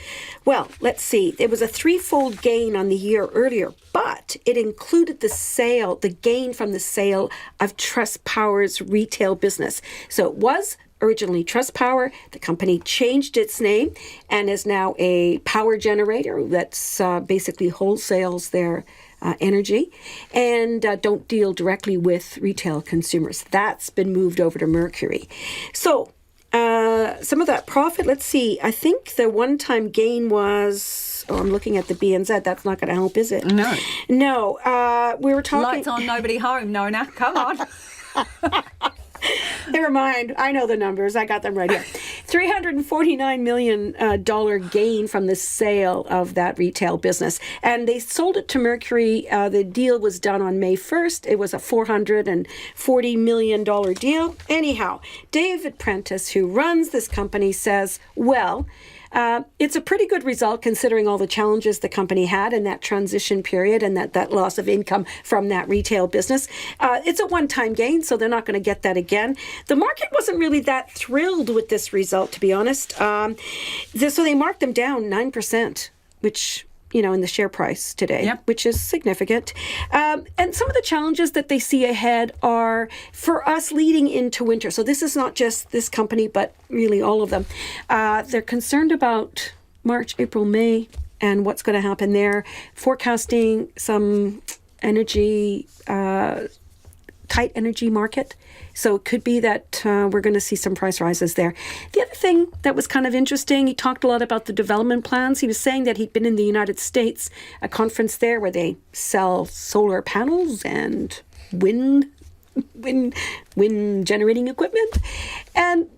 well, let's see, it was a threefold gain on the year earlier, but it included the gain from the sale of Trustpower's retail business. So it was originally Trustpower. The company changed its name and is now a power generator that's basically wholesales their energy and don't deal directly with retail consumers. That's been moved over to Mercury. So some of that profit, let's see, I think the one-time gain was, I'm looking at the BNZ, that's not going to help, is it? No. We were talking... Lights on, nobody home, Nona, come on. Never mind. I know the numbers. I got them right here. $349 million gain from the sale of that retail business. And they sold it to Mercury. The deal was done on May 1st. It was a $440 million deal. Anyhow, David Prentice, who runs this company, says, it's a pretty good result considering all the challenges the company had in that transition period and that loss of income from that retail business. It's a one-time gain, so they're not going to get that again. The market wasn't really that thrilled with this result, to be honest. So they marked them down 9%, which... in the share price today, which is significant. And some of the challenges that they see ahead are for us leading into winter. So this is not just this company, but really all of them. They're concerned about March, April, May, and what's going to happen there. Forecasting some energy, tight energy market. So it could be that we're going to see some price rises there. The other thing that was kind of interesting, he talked a lot about the development plans. He was saying that he'd been in the United States, a conference there where they sell solar panels and wind generating equipment. And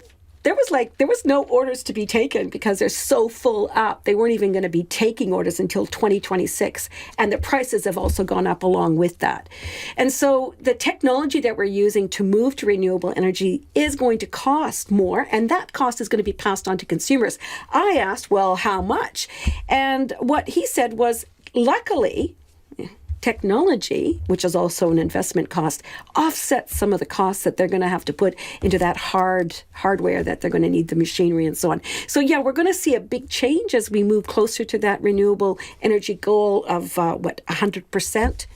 there was no orders to be taken because they're so full up. They weren't even going to be taking orders until 2026. And the prices have also gone up along with that. And so the technology that we're using to move to renewable energy is going to cost more. And that cost is going to be passed on to consumers. I asked, how much? And what he said was, luckily, technology, which is also an investment cost, offsets some of the costs that they're going to have to put into that hardware that they're going to need, the machinery and so on. So we're going to see a big change as we move closer to that renewable energy goal of 100%.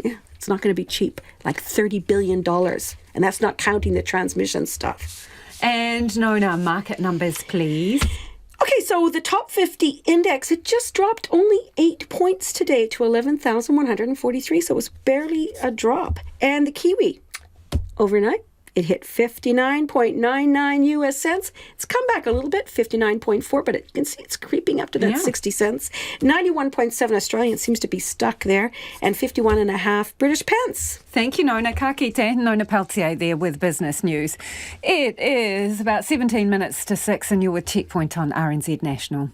Yeah, it's not going to be cheap, like $30 billion. And that's not counting the transmission stuff. And Nona, market numbers, please. Okay, so the top 50 index, it just dropped only 8 points today to 11,143. So it was barely a drop. And the Kiwi, overnight, it hit 59.99 US cents. It's come back a little bit, 59.4, but you can see it's creeping up to that 60 cents. 91.7 Australian seems to be stuck there, and 51.5 British pence. Thank you, Nona. Ka kite, Nona Peltier there with business news. It is about 17 minutes to 6 and you're with Checkpoint on RNZ National.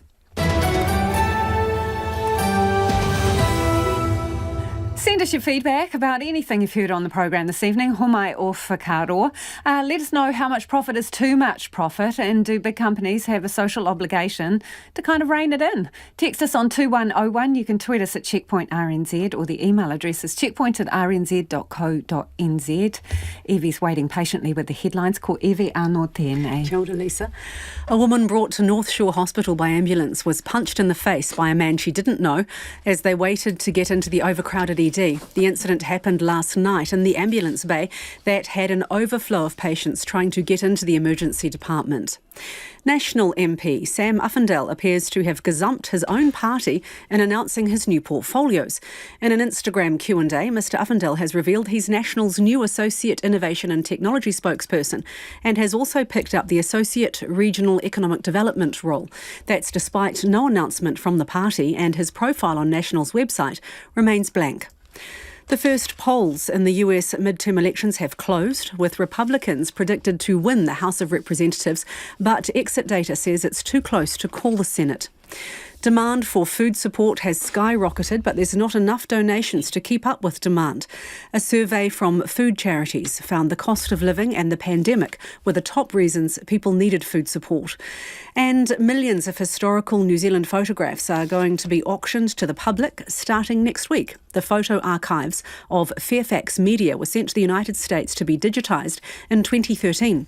Send us your feedback about anything you've heard on the program this evening. Homai o whakaaro. Let us know how much profit is too much profit, and do big companies have a social obligation to kind of rein it in? Text us on 2101. You can tweet us at Checkpoint RNZ, or the email address is checkpoint@rnz.co.nz. Evie's waiting patiently with the headlines. Ko Evie anō tēnei. Kia ora, Lisa. A woman brought to North Shore Hospital by ambulance was punched in the face by a man she didn't know as they waited to get into the overcrowded ED. The incident happened last night in the ambulance bay that had an overflow of patients trying to get into the emergency department. National MP Sam Uffindell appears to have gazumped his own party in announcing his new portfolios. In an Instagram Q&A, Mr Uffindell has revealed he's National's new Associate Innovation and Technology spokesperson and has also picked up the Associate Regional Economic Development role. That's despite no announcement from the party, and his profile on National's website remains blank. The first polls in the US midterm elections have closed, with Republicans predicted to win the House of Representatives, but exit data says it's too close to call the Senate. Demand for food support has skyrocketed, but there's not enough donations to keep up with demand. A survey from food charities found the cost of living and the pandemic were the top reasons people needed food support. And millions of historical New Zealand photographs are going to be auctioned to the public starting next week. The photo archives of Fairfax media were sent to the United States to be digitised in 2013.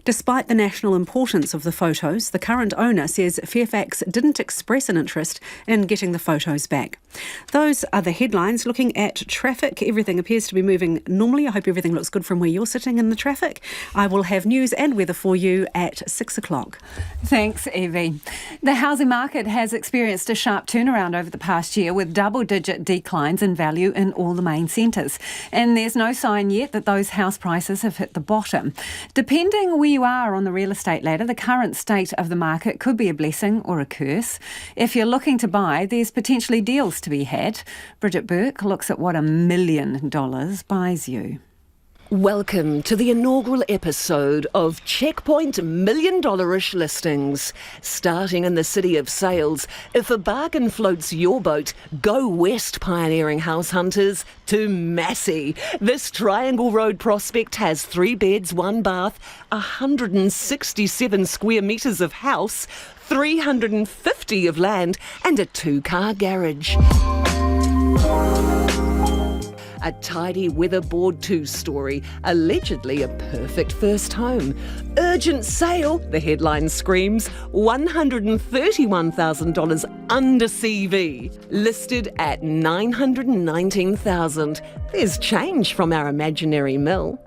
Despite the national importance of the photos, the current owner says Fairfax didn't express an interest in getting the photos back. Those are the headlines. Looking at traffic, everything appears to be moving normally. I hope everything looks good from where you're sitting in the traffic. I will have news and weather for you at 6 o'clock. Thanks, Evie. The housing market has experienced a sharp turnaround over the past year, with double-digit declines in value in all the main centres. And there's no sign yet that those house prices have hit the bottom. Depending where you are on the real estate ladder, the current state of the market could be a blessing or a curse. If you're looking to buy, there's potentially deals to be had. Bridget Burke looks at what $1 million buys you. Welcome to the inaugural episode of Checkpoint $1 Million-ish listings. Starting in the city of Sales, if a bargain floats your boat, go west, pioneering house hunters, to Massey. This Triangle Road prospect has 3 beds, 1 bath, 167 square metres of house, 350 of land and a 2-car garage. A tidy weatherboard 2-storey, allegedly a perfect first home. Urgent sale, the headline screams, $131,000 under CV. Listed at $919,000. There's change from our imaginary mill.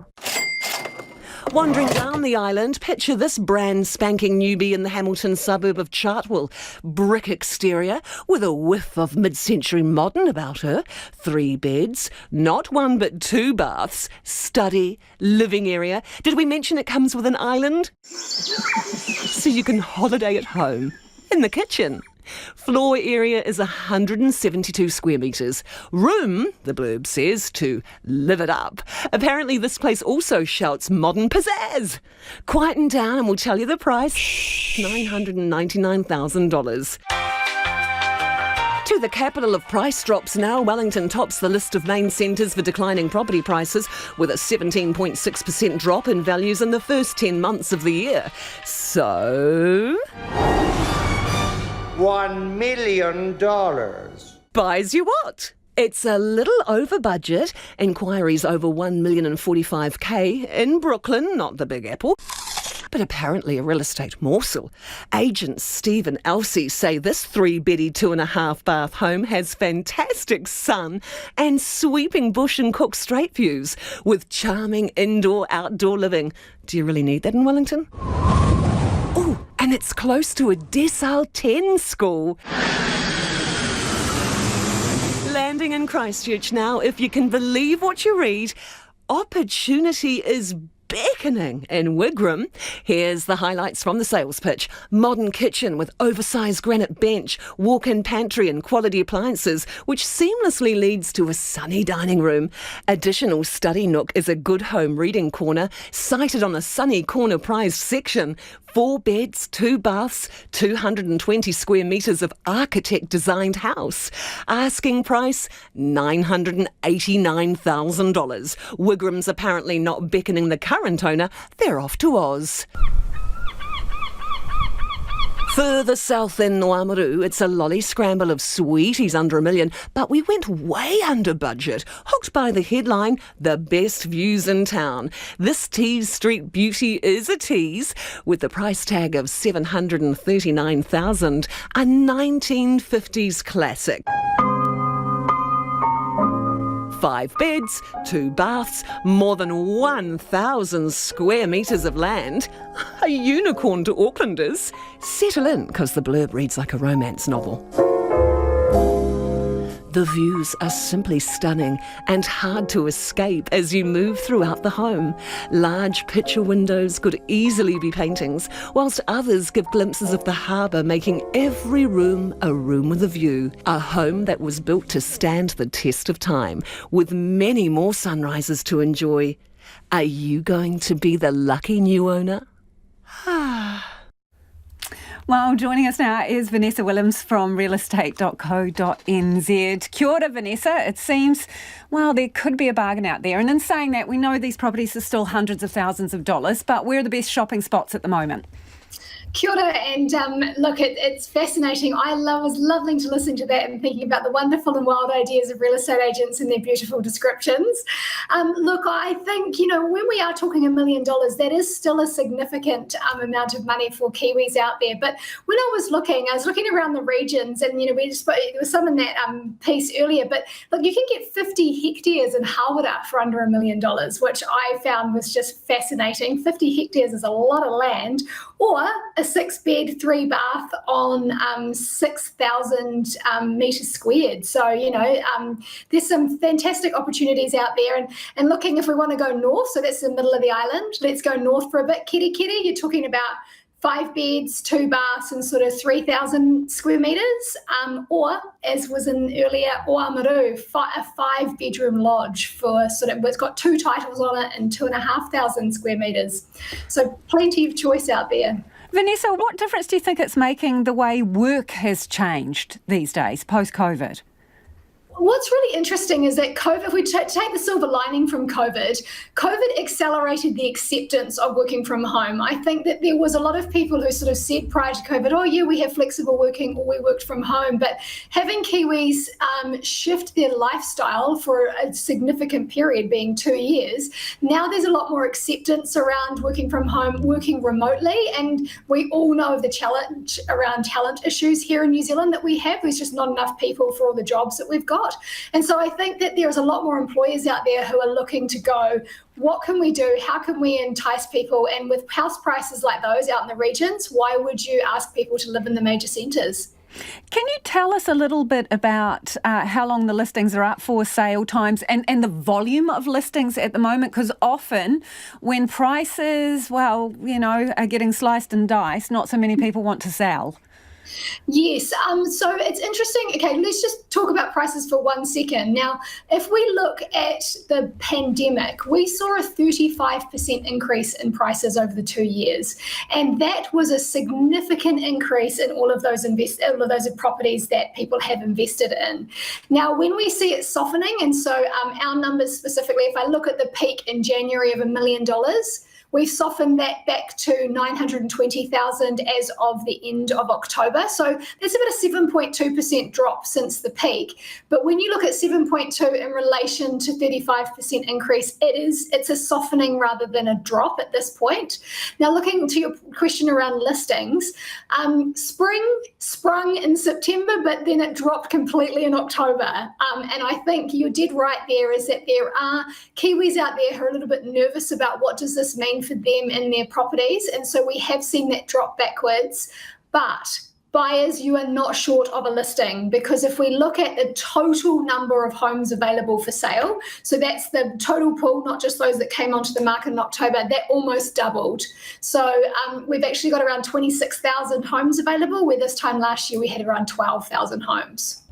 Wandering down the island, picture this brand spanking newbie in the Hamilton suburb of Chartwell. Brick exterior with a whiff of mid-century modern about her. 3 beds, not 1 but 2 baths, study, living area. Did we mention it comes with an island? So you can holiday at home in the kitchen. Floor area is 172 square metres. Room, the blurb says, to live it up. Apparently this place also shouts modern pizzazz. Quieten down and we'll tell you the price. $999,000. To the capital of price drops now, Wellington tops the list of main centres for declining property prices, with a 17.6% drop in values in the first 10 months of the year. So $1 million. Buys you what? It's a little over budget. Inquiries over $1,045,000 in Brooklyn, not the Big Apple, but apparently a real estate morsel. Agents Steve and Elsie say this 3-beddy 2.5-bath home has fantastic sun and sweeping bush and Cook Strait views with charming indoor-outdoor living. Do you really need that in Wellington? Oh, and it's close to a Decile 10 school. Landing in Christchurch now, if you can believe what you read. Opportunity is beckoning in Wigram. Here's the highlights from the sales pitch. Modern kitchen with oversized granite bench, walk-in pantry and quality appliances, which seamlessly leads to a sunny dining room. Additional study nook is a good home reading corner, sited on a sunny corner prized section. 4 beds, 2 baths, 220 square metres of architect-designed house. Asking price, $989,000. Wigram's apparently not beckoning the current owner. They're off to Oz. Further south in Oamaru, it's a lolly scramble of sweeties under $1 million, but we went way under budget, hooked by the headline, the best views in town. This Tees Street beauty is a tease, with the price tag of $739,000, a 1950s classic. 5 beds, 2 baths, more than 1,000 square metres of land. A unicorn to Aucklanders. Settle in, because the blurb reads like a romance novel. The views are simply stunning and hard to escape as you move throughout the home. Large picture windows could easily be paintings, whilst others give glimpses of the harbour, making every room a room with a view. A home that was built to stand the test of time, with many more sunrises to enjoy. Are you going to be the lucky new owner? Well, joining us now is Vanessa Williams from realestate.co.nz. Kia ora, Vanessa. It seems, well, there could be a bargain out there. And in saying that, we know these properties are still hundreds of thousands of dollars, but where are the best shopping spots at the moment? Kia ora, and look, it's fascinating. I was loving to listen to that and thinking about the wonderful and wild ideas of real estate agents and their beautiful descriptions. Look, I think, when we are talking $1 million, that is still a significant amount of money for Kiwis out there. But when I was looking around the regions, and, there was some in that piece earlier, but look, you can get 50 hectares in Hawera for under $1 million, which I found was just fascinating. 50 hectares is a lot of land, or a 6-bed, 3-bath on 6,000 metres squared. So, there's some fantastic opportunities out there. And looking, if we want to go north, so that's the middle of the island, let's go north for a bit. Kiri, you're talking about 5 beds, 2 baths, and sort of 3,000 square metres, or, as was in earlier, Oamaru, a 5-bedroom lodge for it's got 2 titles on it and 2,500 square metres. So plenty of choice out there. Vanessa, what difference do you think it's making the way work has changed these days, post-COVID? What's really interesting is that COVID, if we take the silver lining from COVID accelerated the acceptance of working from home. I think that there was a lot of people who sort of said prior to COVID, oh yeah, we have flexible working or we worked from home. But having Kiwis shift their lifestyle for a significant period, being 2 years, now there's a lot more acceptance around working from home, working remotely. And we all know of the challenge around talent issues here in New Zealand that we have. There's just not enough people for all the jobs that we've got. And so I think that there's a lot more employers out there who are looking to go, what can we do? How can we entice people? And with house prices like those out in the regions, why would you ask people to live in the major centres? Can you tell us a little bit about how long the listings are up for, sale times, and the volume of listings at the moment? Because often when prices, are getting sliced and diced, not so many people want to sell. Yes, so it's interesting. Okay, let's just talk about prices for 1 second. Now, if we look at the pandemic, we saw a 35% increase in prices over the 2 years, and that was a significant increase in all of those properties that people have invested in. Now, when we see it softening, and so our numbers specifically, if I look at the peak in January of $1 million, we've softened that back to 920,000 as of the end of October. So that's about a 7.2% drop since the peak. But when you look at 7.2 in relation to 35% increase, it's a softening rather than a drop at this point. Now, looking to your question around listings, spring sprung in September, but then it dropped completely in October. And I think you did right there, is that there are Kiwis out there who are a little bit nervous about what does this mean for them in their properties. And so we have seen that drop backwards. But buyers, you are not short of a listing, because if we look at the total number of homes available for sale, so that's the total pool, not just those that came onto the market in October, that almost doubled. So we've actually got around 26,000 homes available, where this time last year we had around 12,000 homes.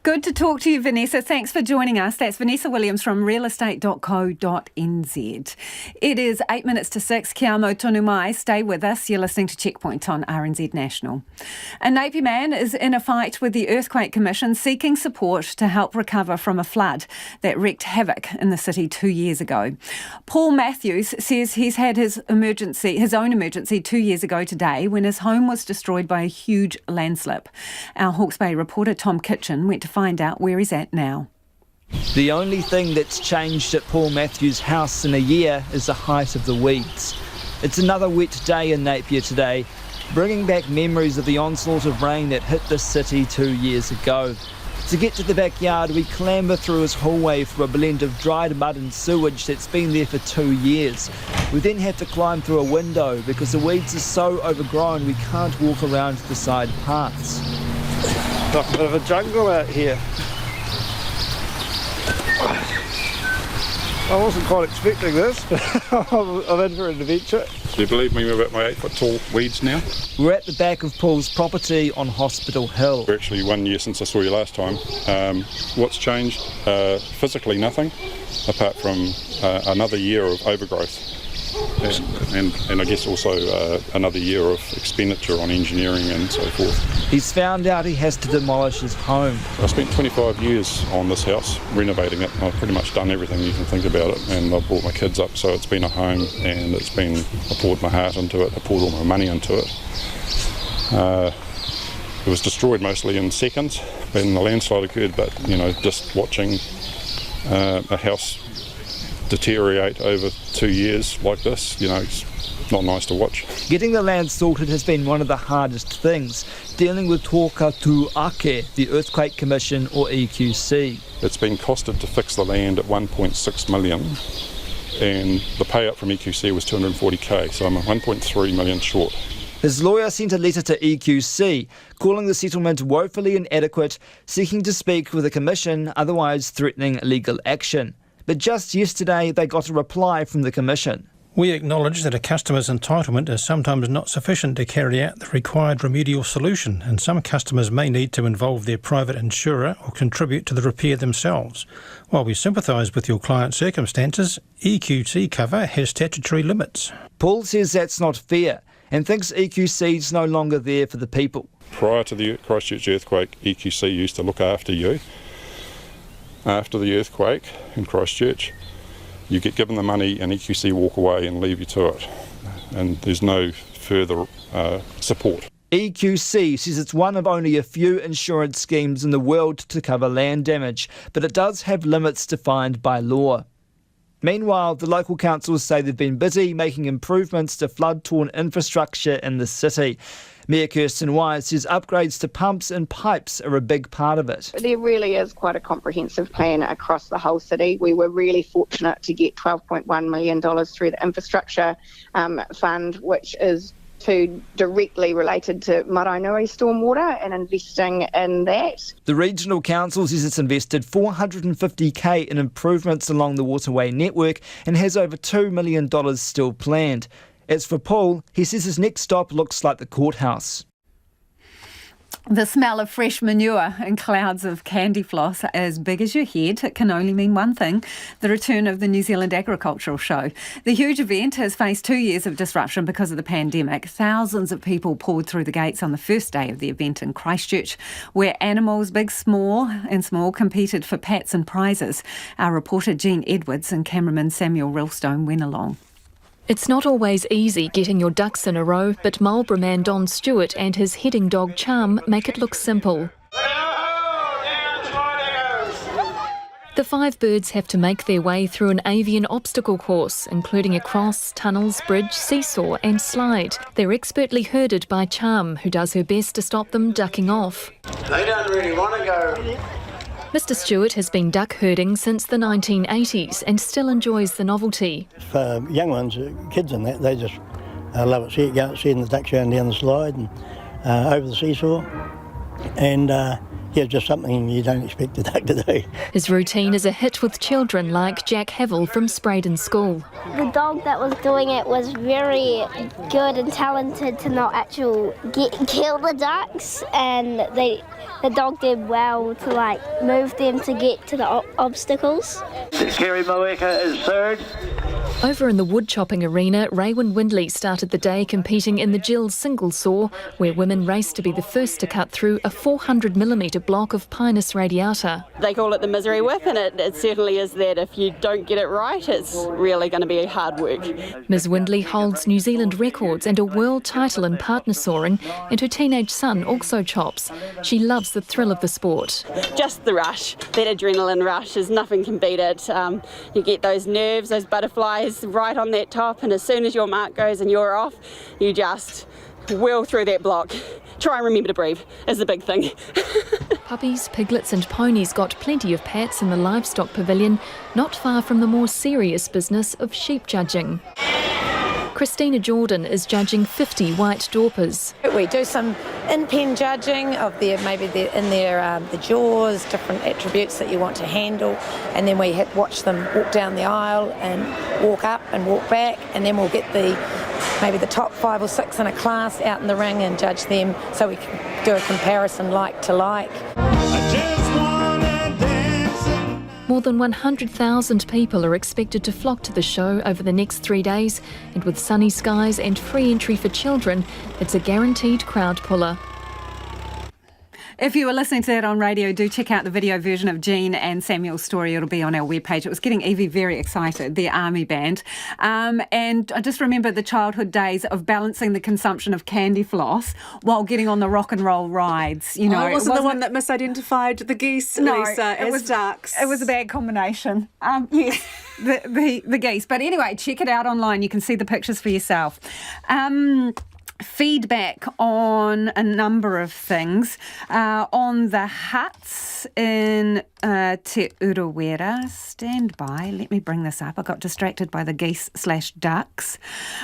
Good to talk to you, Vanessa. Thanks for joining us. That's Vanessa Williams from realestate.co.nz. It is 8 minutes to 6. Kia amo tonu mai. Stay with us. You're listening to Checkpoint on RNZ National. A Napier man is in a fight with the Earthquake Commission, seeking support to help recover from a flood that wreaked havoc in the city 2 years ago. Paul Matthews says he's had his own emergency 2 years ago today, when his home was destroyed by a huge landslip. Our Hawke's Bay reporter Tom Kitchen went to find out where he's at now. The only thing that's changed at Paul Matthews' house in a year is the height of the weeds. It's another wet day in Napier today, bringing back memories of the onslaught of rain that hit the city 2 years ago. To get to the backyard, we clamber through his hallway through a blend of dried mud and sewage that's been there for 2 years. We then have to climb through a window because the weeds are so overgrown we can't walk around the side paths. Like a bit of a jungle out here. I wasn't quite expecting this, but I'm in for an adventure. Do you believe me about my 8 foot tall weeds now? We're at the back of Paul's property on Hospital Hill. We're actually 1 year since I saw you last time. What's changed? Physically nothing, apart from another year of overgrowth. And I guess also another year of expenditure on engineering and so forth. He's found out he has to demolish his home. I spent 25 years on this house, renovating it. I've pretty much done everything you can think about it, and I've brought my kids up, so it's been a home, and I poured my heart into it, I poured all my money into it. It was destroyed mostly in seconds when the landslide occurred, but just watching a house deteriorate over 2 years like this, it's not nice to watch. Getting the land sorted has been one of the hardest things, dealing with Toka Tūake, the Earthquake Commission, or EQC. It's been costed to fix the land at 1.6 million, and the payout from EQC was 240k, so I'm 1.3 million short. His lawyer sent a letter to EQC, calling the settlement woefully inadequate, seeking to speak with the Commission, otherwise threatening legal action. But just yesterday, they got a reply from the Commission. We acknowledge that a customer's entitlement is sometimes not sufficient to carry out the required remedial solution, and some customers may need to involve their private insurer or contribute to the repair themselves. While we sympathise with your client's circumstances, EQC cover has statutory limits. Paul says that's not fair and thinks EQC is no longer there for the people. Prior to the Christchurch earthquake, EQC used to look after you. After the earthquake in Christchurch, you get given the money and EQC walk away and leave you to it. And there's no further support. EQC says it's one of only a few insurance schemes in the world to cover land damage, but it does have limits defined by law. Meanwhile, the local councils say they've been busy making improvements to flood-torn infrastructure in the city. Mayor Kirsten Wise says upgrades to pumps and pipes are a big part of it. There really is quite a comprehensive plan across the whole city. We were really fortunate to get $12.1 million through the infrastructure fund, which is directly related to Maraenui stormwater and investing in that. The regional council says it's invested $450k in improvements along the waterway network and has over $2 million still planned. As for Paul, he says his next stop looks like the courthouse. The smell of fresh manure and clouds of candy floss as big as your head, it can only mean one thing: the return of the New Zealand Agricultural Show. The huge event has faced 2 years of disruption because of the pandemic. Thousands of people poured through the gates on the first day of the event in Christchurch, where animals, big, small, competed for pats and prizes. Our reporter Jean Edwards and cameraman Samuel Ralstone went along. It's not always easy getting your ducks in a row, but Marlborough man Don Stewart and his heading dog Charm make it look simple. The 5 birds have to make their way through an avian obstacle course, including a cross, tunnels, bridge, seesaw and slide. They're expertly herded by Charm, who does her best to stop them ducking off. They don't really want to go. Mr Stewart has been duck herding since the 1980s and still enjoys the novelty. For young ones, kids and that, they just love it. See, go out seeing the ducks going down the slide and over the seesaw. And just something you don't expect a duck to do. His routine is a hit with children like Jack Havel from Spraydon School. The dog that was doing it was very good and talented to not actually kill the ducks, and the dog did well to move them to get to the obstacles. Kerry Moeka is third. Over in the wood chopping arena, Raywin Windley started the day competing in the Jill's single saw, where women race to be the first to cut through a 400mm block of Pinus radiata. They call it the misery whip, and it certainly is that. If you don't get it right, it's really going to be hard work. Ms Windley holds New Zealand records and a world title in partner sawing, and her teenage son also chops. She loves the thrill of the sport. Just the rush, that adrenaline rush, is nothing can beat it. You get those nerves, those butterflies right on that top, and as soon as your mark goes and you're off, you just whirl through that block. Try and remember to breathe is the big thing. Puppies, piglets and ponies got plenty of pats in the livestock pavilion, not far from the more serious business of sheep judging. Christina Jordan is judging 50 white Dorpers. We do some in-pen judging of the jaws, different attributes that you want to handle, and then we watch them walk down the aisle and walk up and walk back, and then we'll get maybe the top 5 or 6 in a class out in the ring and judge them, so we can do a comparison like to like. More than 100,000 people are expected to flock to the show over the next 3 days, and with sunny skies and free entry for children, it's a guaranteed crowd puller. If you were listening to that on radio, do check out the video version of Jean and Samuel's story. It'll be on our webpage. It was getting Evie very excited, the army band. And I just remember the childhood days of balancing the consumption of candy floss while getting on the rock and roll rides. You know, it wasn't the one that misidentified the geese, no, Lisa, as ducks. It was a bad combination. Yes, the geese. But anyway, check it out online. You can see the pictures for yourself. Feedback on a number of things. On the huts in Te Urewera. Stand by. Let me bring this up. I got distracted by the geese/ducks.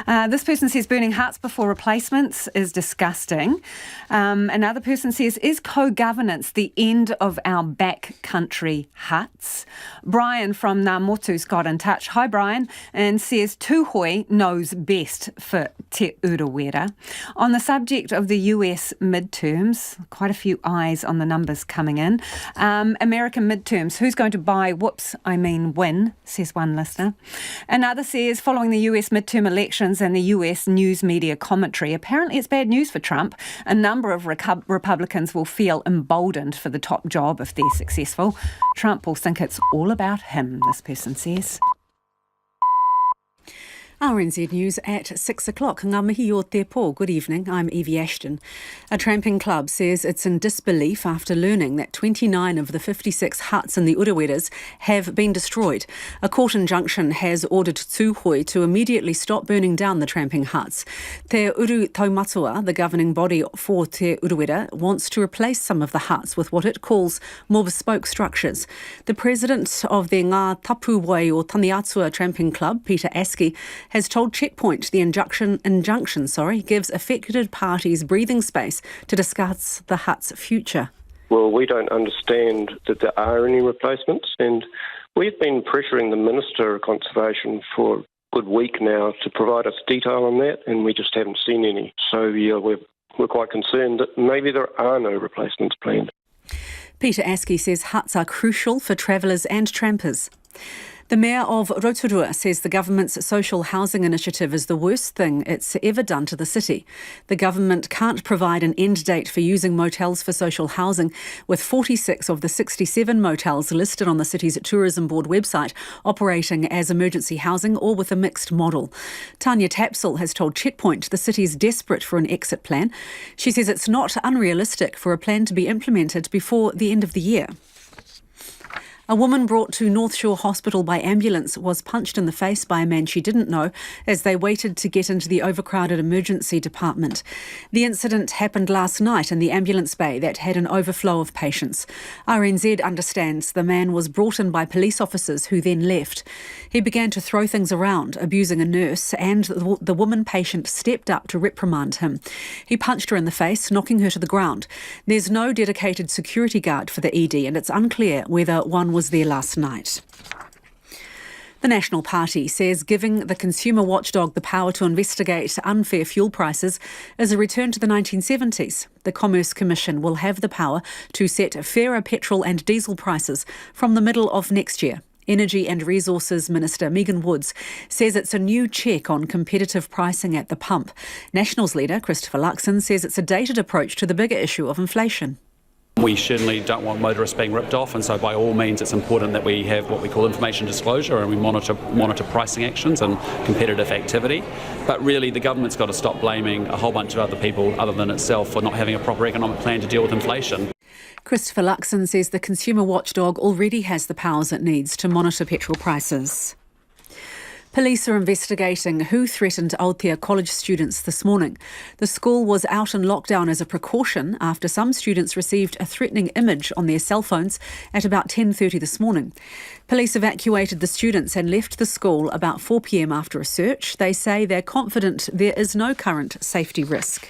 This person says burning huts before replacements is disgusting. Another person says, is co-governance the end of our backcountry huts? Brian from Ngā Motu's got in touch. Hi, Brian. And says Tūhoe knows best for Te Urewera. On the subject of the US midterms, quite a few eyes on the numbers coming in. American midterms, who's going to win, says one listener. Another says, following the US midterm elections and the US news media commentary, apparently it's bad news for Trump. A number of Republicans will feel emboldened for the top job if they're successful. Trump will think it's all about him, this person says. RNZ News at 6 o'clock. Ngā mihi o te pō. Good evening, I'm Evie Ashton. A tramping club says it's in disbelief after learning that 29 of the 56 huts in the Ureweras have been destroyed. A court injunction has ordered Tūhoe to immediately stop burning down the tramping huts. Te Uru Taumatua, the governing body for Te Urewera, wants to replace some of the huts with what it calls more bespoke structures. The president of the Ngā Tapuwai o Taniatua Tramping Club, Peter Askey, has told Checkpoint the injunction gives affected parties breathing space to discuss the hut's future. Well, we don't understand that there are any replacements, and we've been pressuring the Minister of Conservation for a good week now to provide us detail on that, and we just haven't seen any. So, yeah, we're quite concerned that maybe there are no replacements planned. Peter Askey says huts are crucial for travellers and trampers. The Mayor of Rotorua says the government's social housing initiative is the worst thing it's ever done to the city. The government can't provide an end date for using motels for social housing, with 46 of the 67 motels listed on the city's tourism board website operating as emergency housing or with a mixed model. Tanya Tapsell has told Checkpoint the city is desperate for an exit plan. She says it's not unrealistic for a plan to be implemented before the end of the year. A woman brought to North Shore Hospital by ambulance was punched in the face by a man she didn't know as they waited to get into the overcrowded emergency department. The incident happened last night in the ambulance bay that had an overflow of patients. RNZ understands the man was brought in by police officers who then left. He began to throw things around, abusing a nurse, and the woman patient stepped up to reprimand him. He punched her in the face, knocking her to the ground. There's no dedicated security guard for the ED, and it's unclear whether one was there last night. The National Party says giving the consumer watchdog the power to investigate unfair fuel prices is a return to the 1970s. The Commerce Commission will have the power to set fairer petrol and diesel prices from the middle of next year. Energy and Resources Minister Megan Woods says it's a new check on competitive pricing at the pump. Nationals leader Christopher Luxon says it's a dated approach to the bigger issue of inflation. We certainly don't want motorists being ripped off, and so by all means it's important that we have what we call information disclosure and we monitor pricing actions and competitive activity. But really the government's got to stop blaming a whole bunch of other people other than itself for not having a proper economic plan to deal with inflation. Christopher Luxon says the consumer watchdog already has the powers it needs to monitor petrol prices. Police are investigating who threatened Aotea College students this morning. The school was out in lockdown as a precaution after some students received a threatening image on their cell phones at about 10:30 this morning. Police evacuated the students and left the school about 4 p.m. after a search. They say they're confident there is no current safety risk.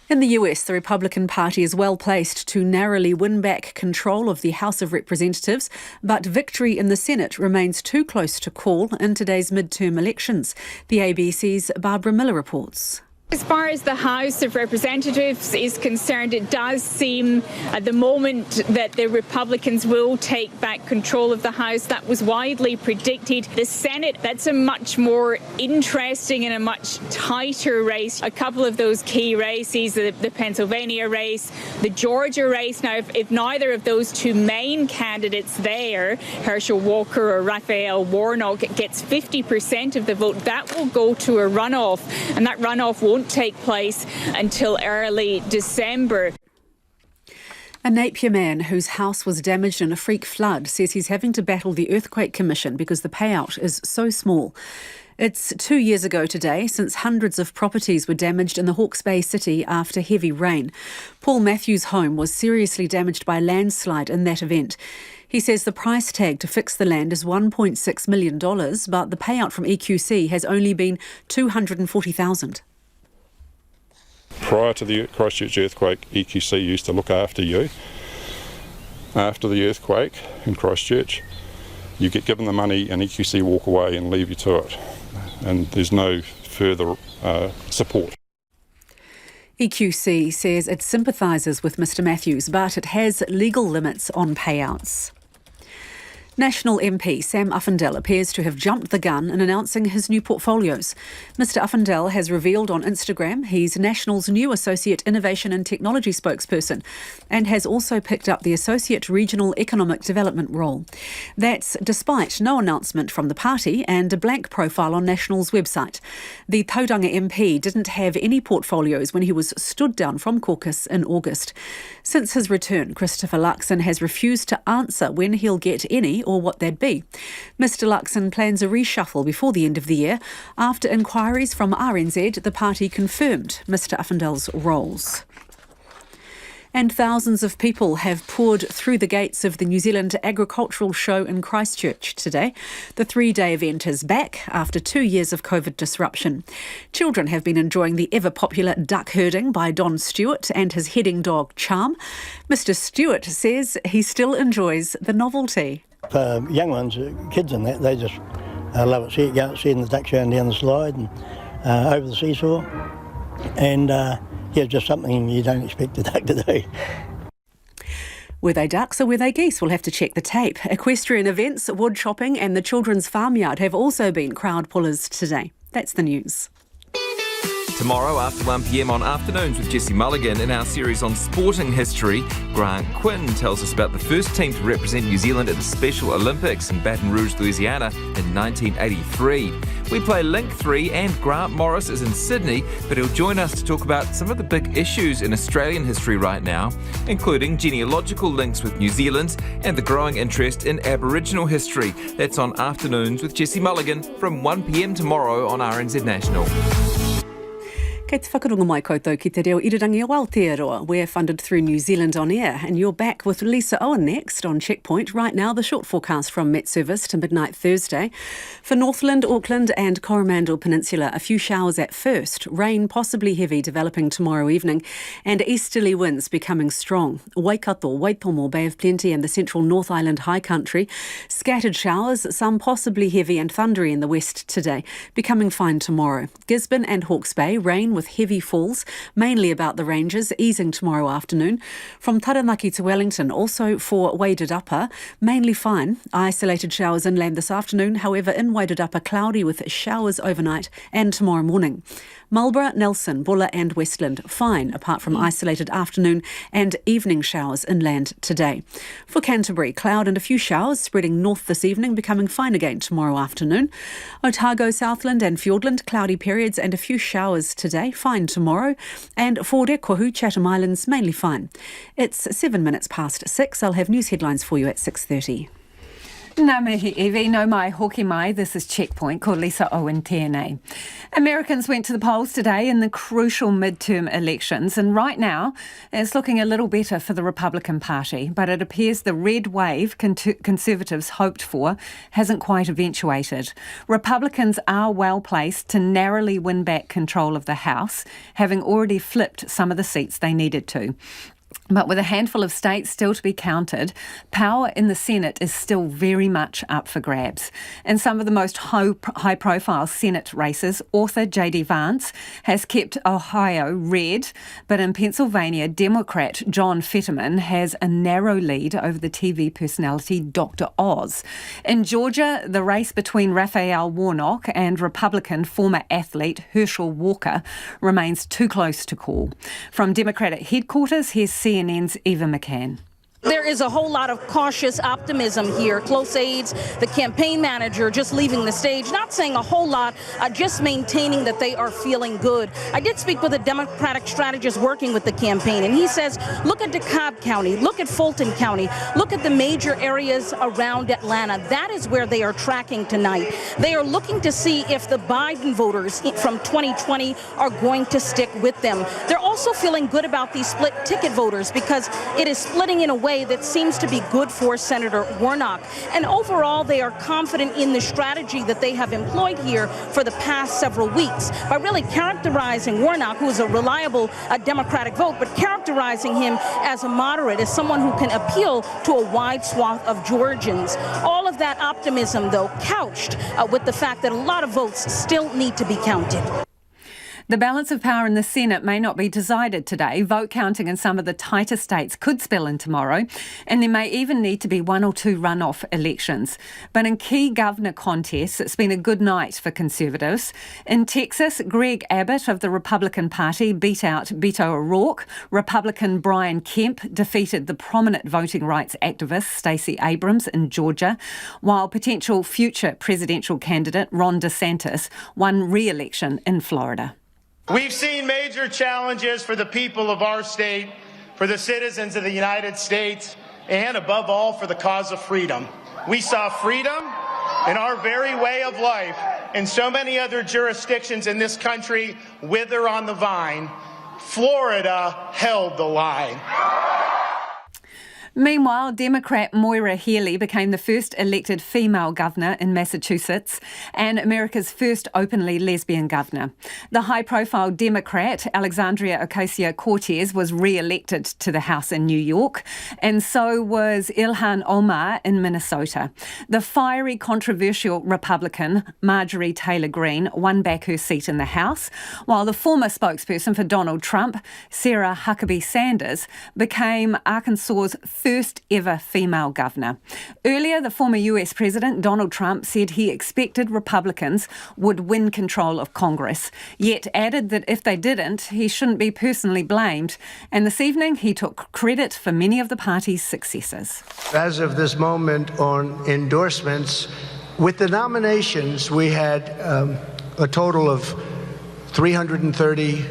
In the US, the Republican Party is well placed to narrowly win back control of the House of Representatives, but victory in the Senate remains too close to call in today's midterm elections. The ABC's Barbara Miller reports. As far as the House of Representatives is concerned, it does seem at the moment that the Republicans will take back control of the House. That was widely predicted. The Senate, that's a much more interesting and a much tighter race. A couple of those key races, the Pennsylvania race, the Georgia race. Now, if neither of those two main candidates there, Herschel Walker or Raphael Warnock, gets 50% of the vote, that will go to a runoff, and that runoff won't take place until early December. A Napier man whose house was damaged in a freak flood says he's having to battle the Earthquake Commission because the payout is so small. It's 2 years ago today since hundreds of properties were damaged in the Hawke's Bay city after heavy rain. Paul Matthews' home was seriously damaged by a landslide in that event. He says the price tag to fix the land is $1.6 million, but the payout from EQC has only been $240,000. Prior to the Christchurch earthquake, EQC used to look after you. After the earthquake in Christchurch, you get given the money and EQC walk away and leave you to it. And there's no further support. EQC says it sympathises with Mr Matthews, but it has legal limits on payouts. National MP Sam Uffindell appears to have jumped the gun in announcing his new portfolios. Mr Uffindell has revealed on Instagram he's National's new Associate Innovation and Technology spokesperson and has also picked up the Associate Regional Economic Development role. That's despite no announcement from the party and a blank profile on National's website. The Tauranga MP didn't have any portfolios when he was stood down from caucus in August. Since his return, Christopher Luxon has refused to answer when he'll get any or what they'd be. Mr Luxon plans a reshuffle before the end of the year. After inquiries from RNZ, the party confirmed Mr Uffindell's roles. And thousands of people have poured through the gates of the New Zealand Agricultural Show in Christchurch today. The 3-day event is back after 2 years of COVID disruption. Children have been enjoying the ever-popular duck herding by Don Stewart and his heading dog Charm. Mr Stewart says he still enjoys the novelty. For young ones, kids and that, they just love it. Go out, seeing the duck going down the slide and over the seesaw. And yeah, just something you don't expect a duck to do. Were they ducks or were they geese? We'll have to check the tape. Equestrian events, wood chopping and the children's farmyard have also been crowd pullers today. That's the news. Tomorrow after 1pm on Afternoons with Jesse Mulligan. In our series on sporting history, Grant Quinn tells us about the first team to represent New Zealand at the Special Olympics in Baton Rouge, Louisiana in 1983. We play Link 3 and Grant Morris is in Sydney, but he'll join us to talk about some of the big issues in Australian history right now, including genealogical links with New Zealand and the growing interest in Aboriginal history. That's on Afternoons with Jesse Mulligan from 1pm tomorrow on RNZ National. Kei te whakarunga mai koutou ki te reo irirangi o Aotearoa. We're funded through New Zealand On Air, and you're back with Lisa Owen next on Checkpoint. Right now, the short forecast from Met Service to midnight Thursday. For Northland, Auckland and Coromandel Peninsula, a few showers at first. Rain possibly heavy developing tomorrow evening, and easterly winds becoming strong. Waikato, Waitomo, Bay of Plenty and the central North Island high country. Scattered showers, some possibly heavy and thundery in the west today, becoming fine tomorrow. Gisborne and Hawke's Bay, rain with heavy falls, mainly about the ranges, easing tomorrow afternoon. From Taranaki to Wellington, also for Waded Upper, mainly fine. Isolated showers inland this afternoon, however in Waded Upper cloudy with showers overnight and tomorrow morning. Marlborough, Nelson, Bulla and Westland, fine apart from isolated afternoon and evening showers inland today. For Canterbury, cloud and a few showers spreading north this evening, becoming fine again tomorrow afternoon. Otago, Southland and Fiordland, cloudy periods and a few showers today, fine tomorrow. And for Kohu, Chatham Islands, mainly fine. It's 7 minutes past 6. I'll have news headlines for you at 6:30. Nā mihi Evie, no mai hoki mai. This is Checkpoint, ko Lisa Owen tēnei. Americans went to the polls today in the crucial midterm elections, and right now it's looking a little better for the Republican Party, but it appears the red wave Conservatives hoped for hasn't quite eventuated. Republicans are well placed to narrowly win back control of the House, having already flipped some of the seats they needed to. But with a handful of states still to be counted, power in the Senate is still very much up for grabs. In some of the most high-profile Senate races, author J.D. Vance has kept Ohio red, but in Pennsylvania, Democrat John Fetterman has a narrow lead over the TV personality Dr. Oz. In Georgia, the race between Raphael Warnock and Republican former athlete Herschel Walker remains too close to call. From Democratic headquarters, here's CNN's Eva McCann. There is a whole lot of cautious optimism here. Close aides, the campaign manager just leaving the stage, not saying a whole lot, just maintaining that they are feeling good. I did speak with a Democratic strategist working with the campaign, and he says, look at DeKalb County, look at Fulton County, look at the major areas around Atlanta. That is where they are tracking tonight. They are looking to see if the Biden voters from 2020 are going to stick with them. They're also feeling good about these split ticket voters because it is splitting in a way that seems to be good for Senator Warnock. And overall, they are confident in the strategy that they have employed here for the past several weeks by really characterizing Warnock, who is a reliable Democratic vote, but characterizing him as a moderate, as someone who can appeal to a wide swath of Georgians. All of that optimism, though, couched with the fact that a lot of votes still need to be counted. The balance of power in the Senate may not be decided today. Vote counting in some of the tighter states could spill in tomorrow, and there may even need to be one or two runoff elections. But in key governor contests, it's been a good night for Conservatives. In Texas, Greg Abbott of the Republican Party beat out Beto O'Rourke. Republican Brian Kemp defeated the prominent voting rights activist Stacey Abrams in Georgia, while potential future presidential candidate Ron DeSantis won re-election in Florida. We've seen major challenges for the people of our state, for the citizens of the United States, and above all, for the cause of freedom. We saw freedom in our very way of life in so many other jurisdictions in this country wither on the vine. Florida held the line. Meanwhile, Democrat Moira Healey became the first elected female governor in Massachusetts and America's first openly lesbian governor. The high-profile Democrat Alexandria Ocasio-Cortez was re-elected to the House in New York, and so was Ilhan Omar in Minnesota. The fiery, controversial Republican Marjorie Taylor Greene won back her seat in the House, while the former spokesperson for Donald Trump, Sarah Huckabee Sanders, became Arkansas's first ever female governor. Earlier, the former US President Donald Trump said he expected Republicans would win control of Congress, yet added that if they didn't, he shouldn't be personally blamed. And this evening, he took credit for many of the party's successes. As of this moment on endorsements, with the nominations, we had a total of 330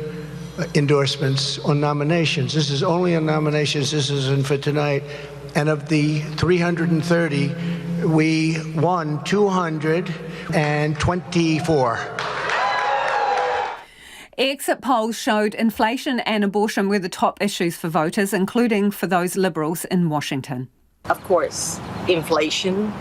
endorsements on nominations. This is only on nominations. This isn't for tonight. And of the 330, we won 224. Exit polls showed inflation and abortion were the top issues for voters, including for those Liberals in Washington. Of course, inflation,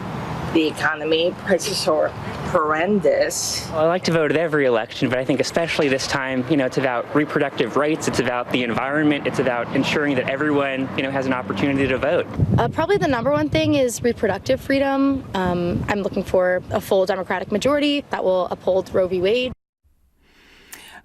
the economy, prices are horrendous. Well, I like to vote at every election, but I think especially this time, it's about reproductive rights, it's about the environment, it's about ensuring that everyone, has an opportunity to vote. Probably the number one thing is reproductive freedom. I'm looking for a full Democratic majority that will uphold Roe v. Wade.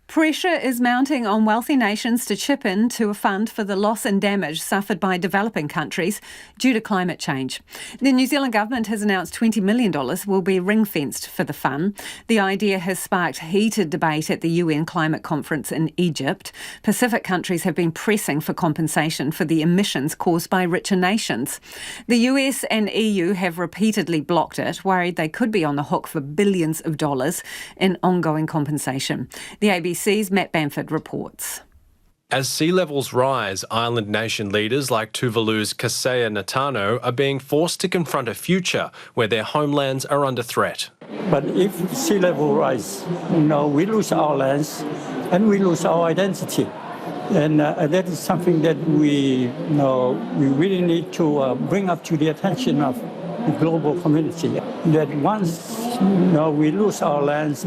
Pressure is mounting on wealthy nations to chip in to a fund for the loss and damage suffered by developing countries due to climate change. The New Zealand government has announced $20 million will be ring-fenced for the fund. The idea has sparked heated debate at the UN climate conference in Egypt. Pacific countries have been pressing for compensation for the emissions caused by richer nations. The US and EU have repeatedly blocked it, worried they could be on the hook for billions of dollars in ongoing compensation. The ABC's Matt Bamford reports. As sea levels rise, island nation leaders like Tuvalu's Kasea Natano are being forced to confront a future where their homelands are under threat. But if sea level rise, we lose our lands and we lose our identity. And that is something that we really need to bring up to the attention of the global community. That once we lose our lands,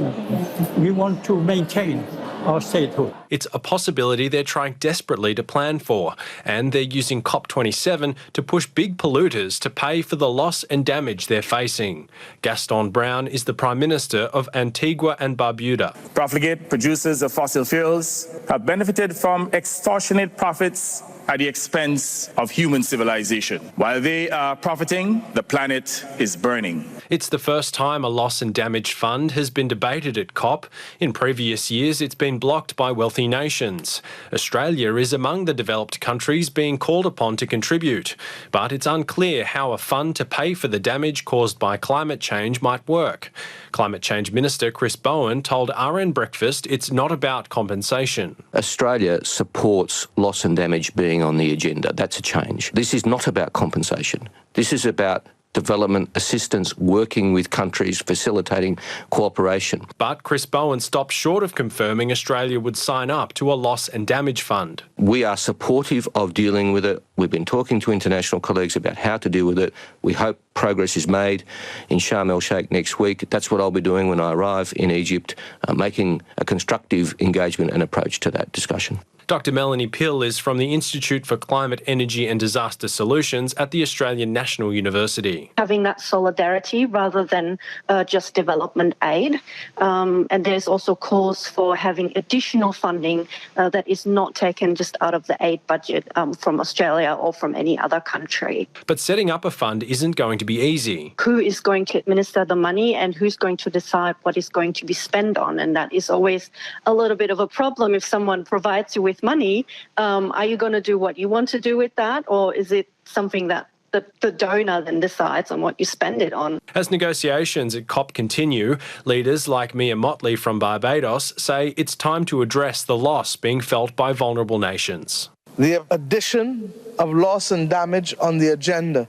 we want to maintain our statehood. It's a possibility they're trying desperately to plan for, and they're using COP27 to push big polluters to pay for the loss and damage they're facing. Gaston Brown is the Prime Minister of Antigua and Barbuda. Profligate producers of fossil fuels have benefited from extortionate profits at the expense of human civilization. While they are profiting, the planet is burning. It's the first time a loss and damage fund has been debated at COP. In previous years, it's been blocked by wealthy nations. Australia is among the developed countries being called upon to contribute, but it's unclear how a fund to pay for the damage caused by climate change might work. Climate Change Minister Chris Bowen told RN Breakfast it's not about compensation. Australia supports loss and damage being on the agenda. That's a change. This is not about compensation. This is about development assistance, working with countries, facilitating cooperation. But Chris Bowen stopped short of confirming Australia would sign up to a loss and damage fund. We are supportive of dealing with it. We've been talking to international colleagues about how to deal with it. We hope progress is made in Sharm el-Sheikh next week. That's what I'll be doing when I arrive in Egypt, making a constructive engagement and approach to that discussion. Dr. Melanie Pill is from the Institute for Climate, Energy and Disaster Solutions at the Australian National University. Having that solidarity rather than just development aid. And there's also calls for having additional funding that is not taken just out of the aid budget from Australia or from any other country. But setting up a fund isn't going to be easy. Who is going to administer the money and who's going to decide what is going to be spent on? And that is always a little bit of a problem. If someone provides you with money, are you going to do what you want to do with that, or is it something that the donor then decides on what you spend it on? As negotiations at COP continue, leaders like Mia Motley from Barbados say it's time to address the loss being felt by vulnerable nations. The addition of loss and damage on the agenda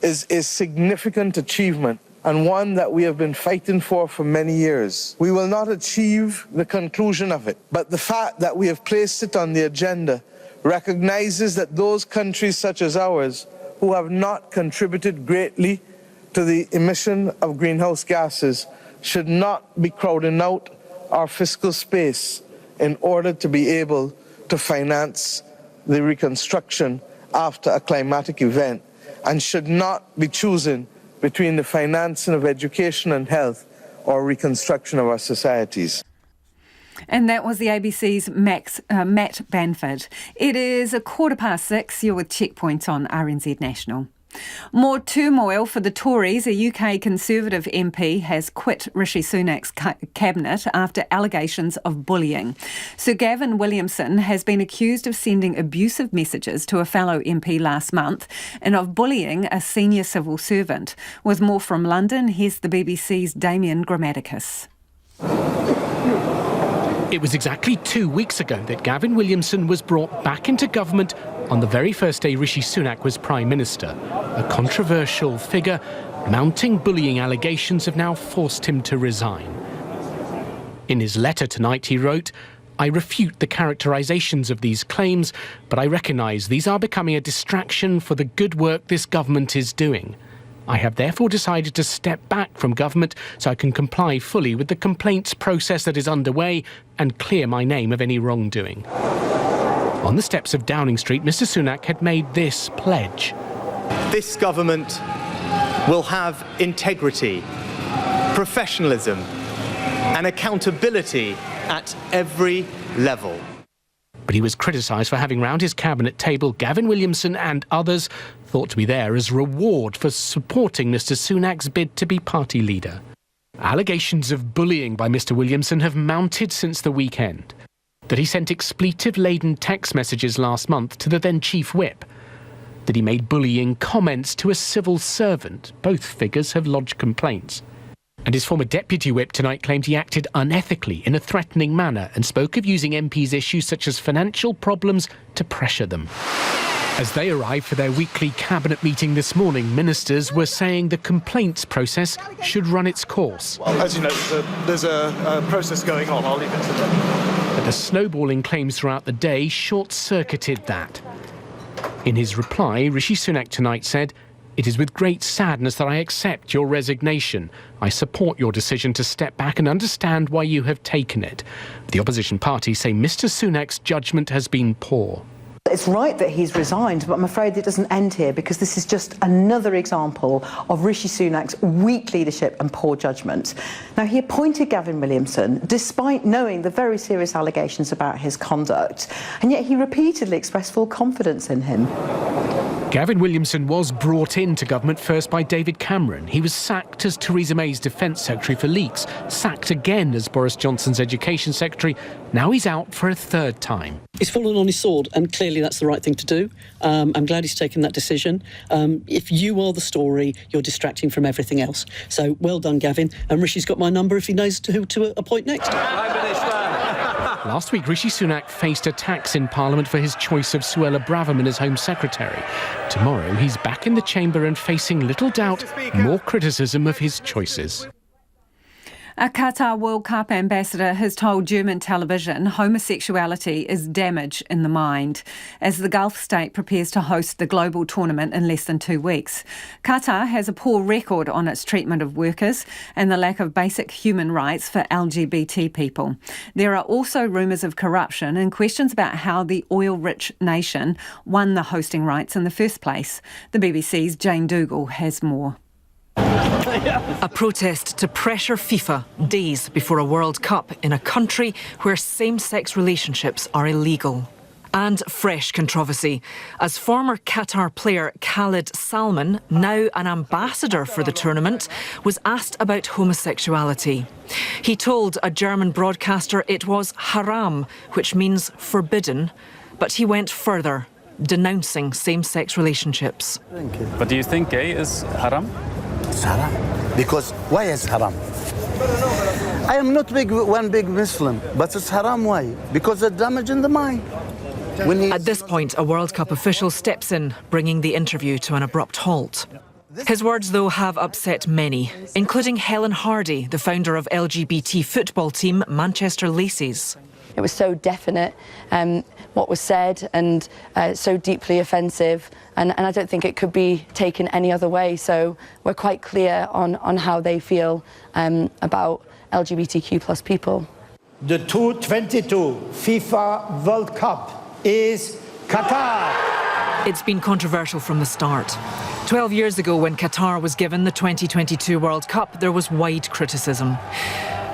is a significant achievement, and one that we have been fighting for many years. We will not achieve the conclusion of it, but the fact that we have placed it on the agenda recognizes that those countries such as ours who have not contributed greatly to the emission of greenhouse gases should not be crowding out our fiscal space in order to be able to finance the reconstruction after a climatic event, and should not be choosing between the financing of education and health or reconstruction of our societies. And that was the ABC's Matt Banford. It is 6:15. You're with Checkpoint on RNZ National. More turmoil for the Tories. A UK Conservative MP has quit Rishi Sunak's cabinet after allegations of bullying. Sir Gavin Williamson has been accused of sending abusive messages to a fellow MP last month and of bullying a senior civil servant. With more from London, here's the BBC's Damien Grammaticus. It was exactly 2 weeks ago that Gavin Williamson was brought back into government on the very first day Rishi Sunak was Prime Minister. A controversial figure, mounting bullying allegations have now forced him to resign. In his letter tonight, he wrote, "I refute the characterisations of these claims, but I recognise these are becoming a distraction for the good work this government is doing. I have therefore decided to step back from government so I can comply fully with the complaints process that is underway and clear my name of any wrongdoing." On the steps of Downing Street, Mr Sunak had made this pledge. This government will have integrity, professionalism and accountability at every level. But he was criticised for having round his cabinet table Gavin Williamson and others thought to be there as reward for supporting Mr Sunak's bid to be party leader. Allegations of bullying by Mr Williamson have mounted since the weekend. That he sent expletive-laden text messages last month to the then Chief Whip. That he made bullying comments to a civil servant. Both figures have lodged complaints. And his former Deputy Whip tonight claimed he acted unethically in a threatening manner and spoke of using MPs' issues such as financial problems to pressure them. As they arrived for their weekly cabinet meeting this morning, ministers were saying the complaints process should run its course. Well, as you know, there's a process going on. I'll leave it to them. But the snowballing claims throughout the day short-circuited that. In his reply, Rishi Sunak tonight said, "It is with great sadness that I accept your resignation. I support your decision to step back and understand why you have taken it." The opposition parties say Mr Sunak's judgment has been poor. It's right that he's resigned, but I'm afraid it doesn't end here because this is just another example of Rishi Sunak's weak leadership and poor judgment. Now, he appointed Gavin Williamson despite knowing the very serious allegations about his conduct, and yet he repeatedly expressed full confidence in him. Gavin Williamson was brought into government first by David Cameron. He was sacked as Theresa May's Defence Secretary for leaks, sacked again as Boris Johnson's Education Secretary. Now he's out for a third time. He's fallen on his sword, and clearly that's the right thing to do. I'm glad he's taken that decision. If you are the story, you're distracting from everything else. So well done, Gavin. And Rishi's got my number if he knows who to appoint next. Last week, Rishi Sunak faced attacks in Parliament for his choice of Suella Braverman as Home Secretary. Tomorrow, he's back in the chamber and facing little doubt more criticism of his choices. A Qatar World Cup ambassador has told German television homosexuality is damage in the mind as the Gulf state prepares to host the global tournament in less than 2 weeks. Qatar has a poor record on its treatment of workers and the lack of basic human rights for LGBT people. There are also rumours of corruption and questions about how the oil-rich nation won the hosting rights in the first place. The BBC's Jane Dougal has more. A protest to pressure FIFA days before a World Cup in a country where same-sex relationships are illegal. And fresh controversy, as former Qatar player Khalid Salman, now an ambassador for the tournament, was asked about homosexuality. He told a German broadcaster it was haram, which means forbidden, but he went further, denouncing same-sex relationships. But do you think gay is haram? It's haram. Because why is haram? I am not one big Muslim, but it's haram. Why? Because it's damaging the mind. At this point, a World Cup official steps in, bringing the interview to an abrupt halt. His words, though, have upset many, including Helen Hardy, the founder of LGBT football team Manchester Laces. It was so definite, what was said, and so deeply offensive, and I don't think it could be taken any other way. So we're quite clear on how they feel about LGBTQ plus people. The 2022 FIFA World Cup is Qatar. It's been controversial from the start. 12 years ago, when Qatar was given the 2022 World Cup, there was wide criticism.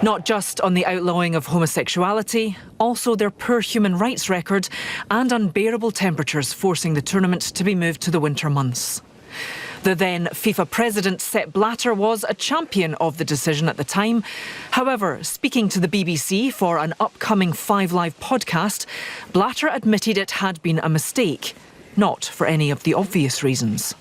Not just on the outlawing of homosexuality, also their poor human rights record and unbearable temperatures forcing the tournament to be moved to the winter months. The then FIFA president, Sepp Blatter, was a champion of the decision at the time. However, speaking to the BBC for an upcoming 5 Live podcast, Blatter admitted it had been a mistake, not for any of the obvious reasons.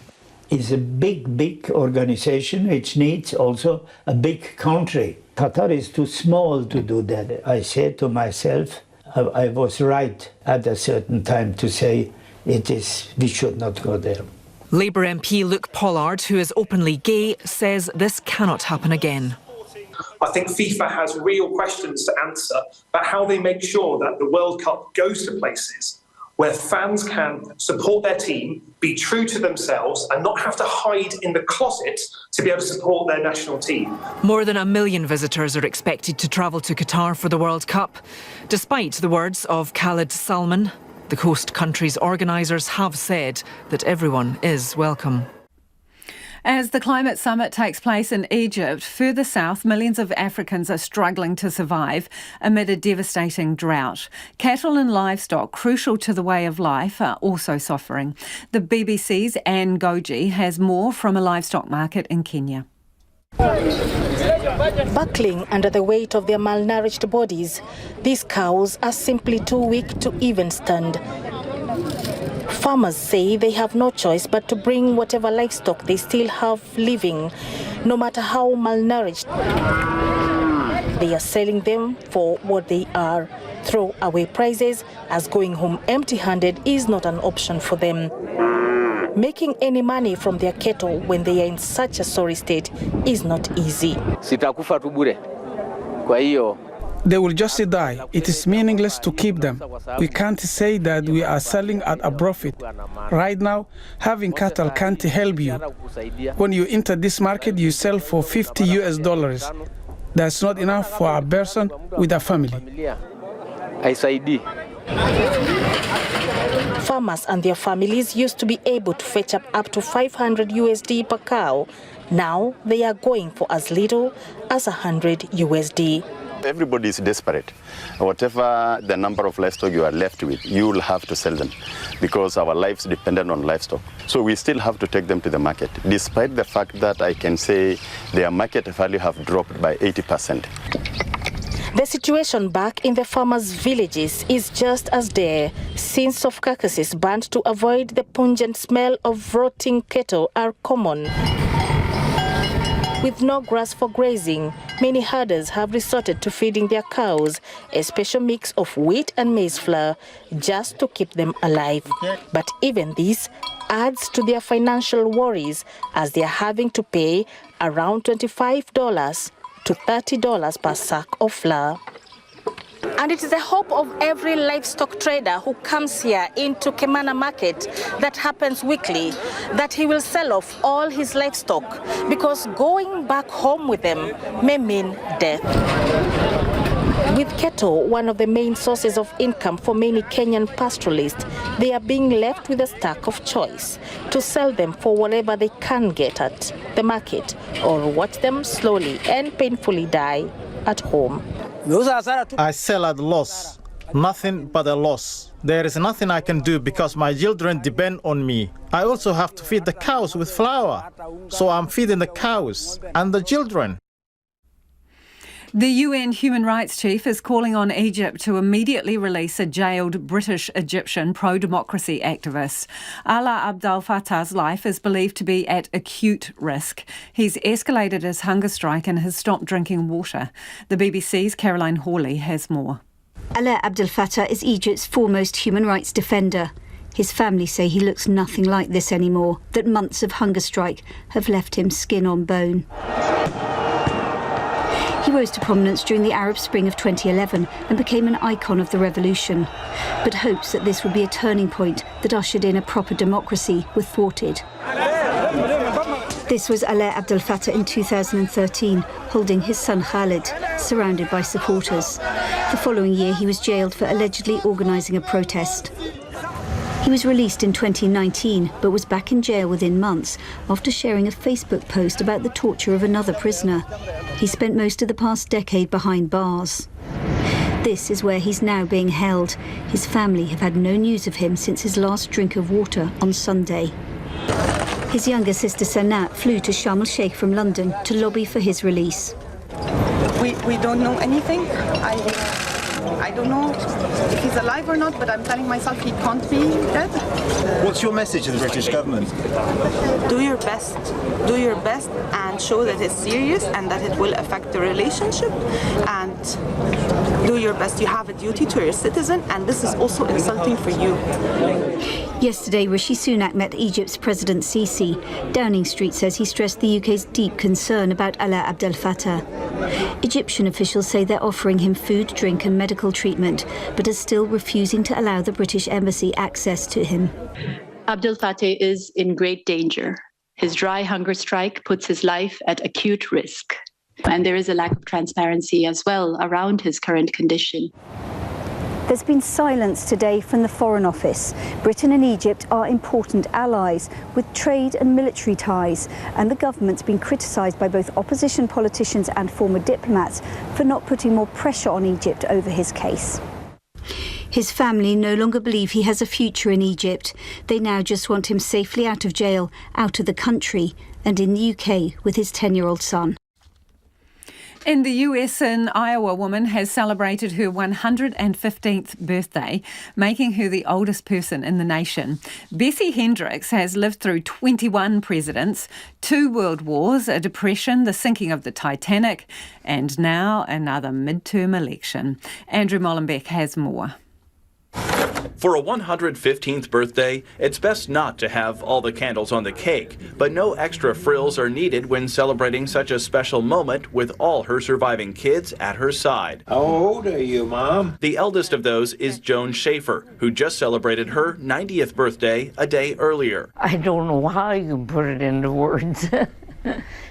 It's a big organisation. It needs also a big country. Qatar is too small to do that. I said to myself, I was right at a certain time to say we should not go there. Labour MP Luke Pollard, who is openly gay, says this cannot happen again. I think FIFA has real questions to answer about how they make sure that the World Cup goes to places where fans can support their team, be true to themselves and not have to hide in the closet to be able to support their national team. More than 1 million visitors are expected to travel to Qatar for the World Cup. Despite the words of Khalid Salman, the host country's organisers have said that everyone is welcome. As the climate summit takes place in Egypt, further south, millions of Africans are struggling to survive amid a devastating drought. Cattle and livestock, crucial to the way of life, are also suffering. The BBC's Anne Goji has more from a livestock market in Kenya. Buckling under the weight of their malnourished bodies, these cows are simply too weak to even stand. Farmers say they have no choice but to bring whatever livestock they still have living, no matter how malnourished. They are selling them for what they are, throw-away prices, as going home empty-handed is not an option for them. Making any money from their cattle when they are in such a sorry state is not easy. They will just die. It is meaningless to keep them. We can't say that we are selling at a profit. Right now, having cattle can't help you. When you enter this market, you sell for $50. That's not enough for a person with a family. Farmers and their families used to be able to fetch up to $500 per cow. Now they are going for as little as $100. Everybody is desperate. Whatever the number of livestock you are left with, you will have to sell them because our lives depend on livestock. So we still have to take them to the market, despite the fact that I can say their market value have dropped by 80%. The situation back in the farmers' villages is just as dire. Scenes of carcasses burnt to avoid the pungent smell of rotting cattle are common. With no grass for grazing, many herders have resorted to feeding their cows a special mix of wheat and maize flour just to keep them alive. But even this adds to their financial worries as they are having to pay around $25 to $30 per sack of flour. And it is the hope of every livestock trader who comes here into Kemana Market that happens weekly that he will sell off all his livestock, because going back home with them may mean death. With cattle one of the main sources of income for many Kenyan pastoralists, they are being left with a stack of choice to sell them for whatever they can get at the market or watch them slowly and painfully die at home. I sell at loss, nothing but a loss. There is nothing I can do because my children depend on me. I also have to feed the cows with flour, so I'm feeding the cows and the children. The UN Human Rights Chief is calling on Egypt to immediately release a jailed British-Egyptian pro-democracy activist. Alaa Abdel Fattah's life is believed to be at acute risk. He's escalated his hunger strike and has stopped drinking water. The BBC's Caroline Hawley has more. Alaa Abdel Fattah is Egypt's foremost human rights defender. His family say he looks nothing like this anymore, that months of hunger strike have left him skin on bone. He rose to prominence during the Arab Spring of 2011 and became an icon of the revolution, but hopes that this would be a turning point that ushered in a proper democracy were thwarted. This was Alaa Abdel Fattah in 2013, holding his son Khalid, surrounded by supporters. The following year he was jailed for allegedly organising a protest. He was released in 2019, but was back in jail within months after sharing a Facebook post about the torture of another prisoner. He spent most of the past decade behind bars. This is where he's now being held. His family have had no news of him since his last drink of water on Sunday. His younger sister Sanat flew to Sharm el-Sheikh from London to lobby for his release. We don't know anything. I don't know if he's alive or not, but I'm telling myself he can't be dead. What's your message to the British government? Do your best and show that it's serious and that it will affect the relationship, and do your best. You have a duty to your citizen, and this is also insulting for you. Yesterday, Rishi Sunak met Egypt's President Sisi. Downing Street says he stressed the UK's deep concern about Alaa Abdel Fattah. Egyptian officials say they're offering him food, drink and medical treatment, but are still refusing to allow the British Embassy access to him. Abdel Fattah is in great danger. His dry hunger strike puts his life at acute risk. And there is a lack of transparency as well around his current condition. There's been silence today from the Foreign Office. Britain and Egypt are important allies with trade and military ties, and the government's been criticised by both opposition politicians and former diplomats for not putting more pressure on Egypt over his case. His family no longer believe he has a future in Egypt. They now just want him safely out of jail, out of the country, and in the UK with his 10-year-old son. In the US, an Iowa woman has celebrated her 115th birthday, making her the oldest person in the nation. Bessie Hendricks has lived through 21 presidents, 2 world wars, a depression, the sinking of the Titanic, and now another midterm election. Andrew Molenbeek has more. For a 115th birthday, it's best not to have all the candles on the cake, but no extra frills are needed when celebrating such a special moment with all her surviving kids at her side. How old are you, Mom? The eldest of those is Joan Schaefer, who just celebrated her 90th birthday a day earlier. I don't know how you can put it into words.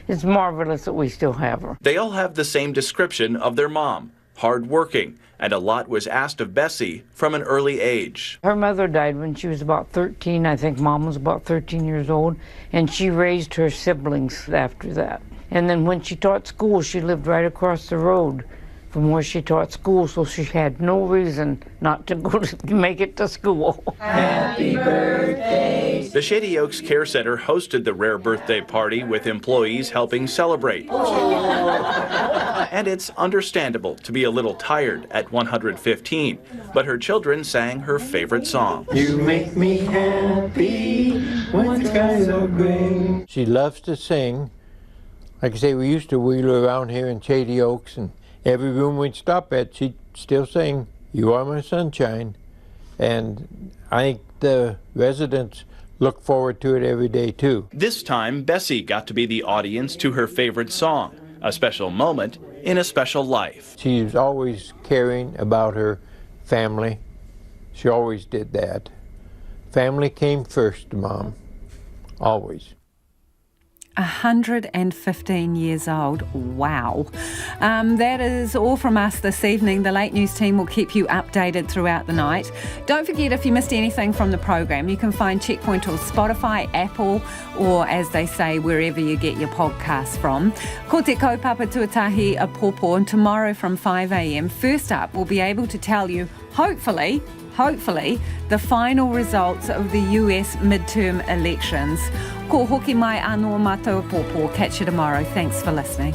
It's marvelous that we still have her. They all have the same description of their mom, hardworking, and a lot was asked of Bessie from an early age. Her mother died when she was about 13. I think Mom was about 13 years old, and she raised her siblings after that. And then when she taught school, she lived right across the road from where she taught school, so she had no reason not to go to make it to school. Happy birthday. The Shady Oaks Care Center hosted the rare birthday party with employees helping celebrate. And it's understandable to be a little tired at 115, but her children sang her favorite song. You make me happy when skies are gray. She loves to sing. Like I say, we used to wheel around here in Shady Oaks, and every room we'd stop at, she'd still sing, "You Are My Sunshine." And I think the residents look forward to it every day, too. This time, Bessie got to be the audience to her favorite song, a special moment in a special life. She's always caring about her family. She always did that. Family came first, Mom. Always. 115 years old. Wow. That is all from us this evening. The Late News team will keep you updated throughout the night. Don't forget, if you missed anything from the program, you can find Checkpoint on Spotify, Apple, or as they say, wherever you get your podcasts from. Ko te kaupapa tuatahi a popo, and tomorrow from 5 a.m. First up, we'll be able to tell you, hopefully, the final results of the US midterm elections. Ko hoki mai anō mātou pōpō. Catch you tomorrow. Thanks for listening.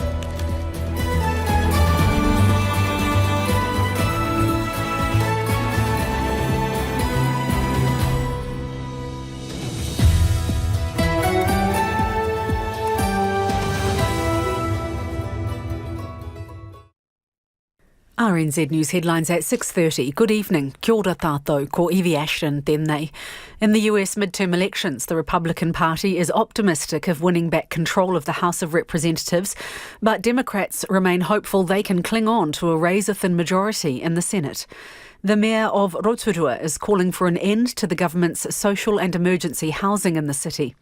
RNZ News headlines at 6:30. Good evening. Kia ora tātou, ko Evie Ashton tēnei. In the US midterm elections, the Republican Party is optimistic of winning back control of the House of Representatives, but Democrats remain hopeful they can cling on to a razor-thin majority in the Senate. The Mayor of Rotorua is calling for an end to the government's social and emergency housing in the city.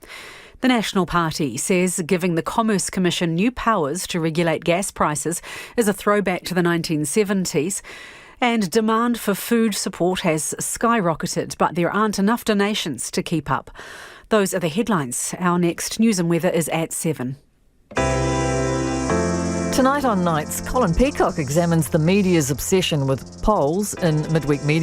The National Party says giving the Commerce Commission new powers to regulate gas prices is a throwback to the 1970s. And demand for food support has skyrocketed, but there aren't enough donations to keep up. Those are the headlines. Our next news and weather is at 7. Tonight on Nights, Colin Peacock examines the media's obsession with polls in midweek media.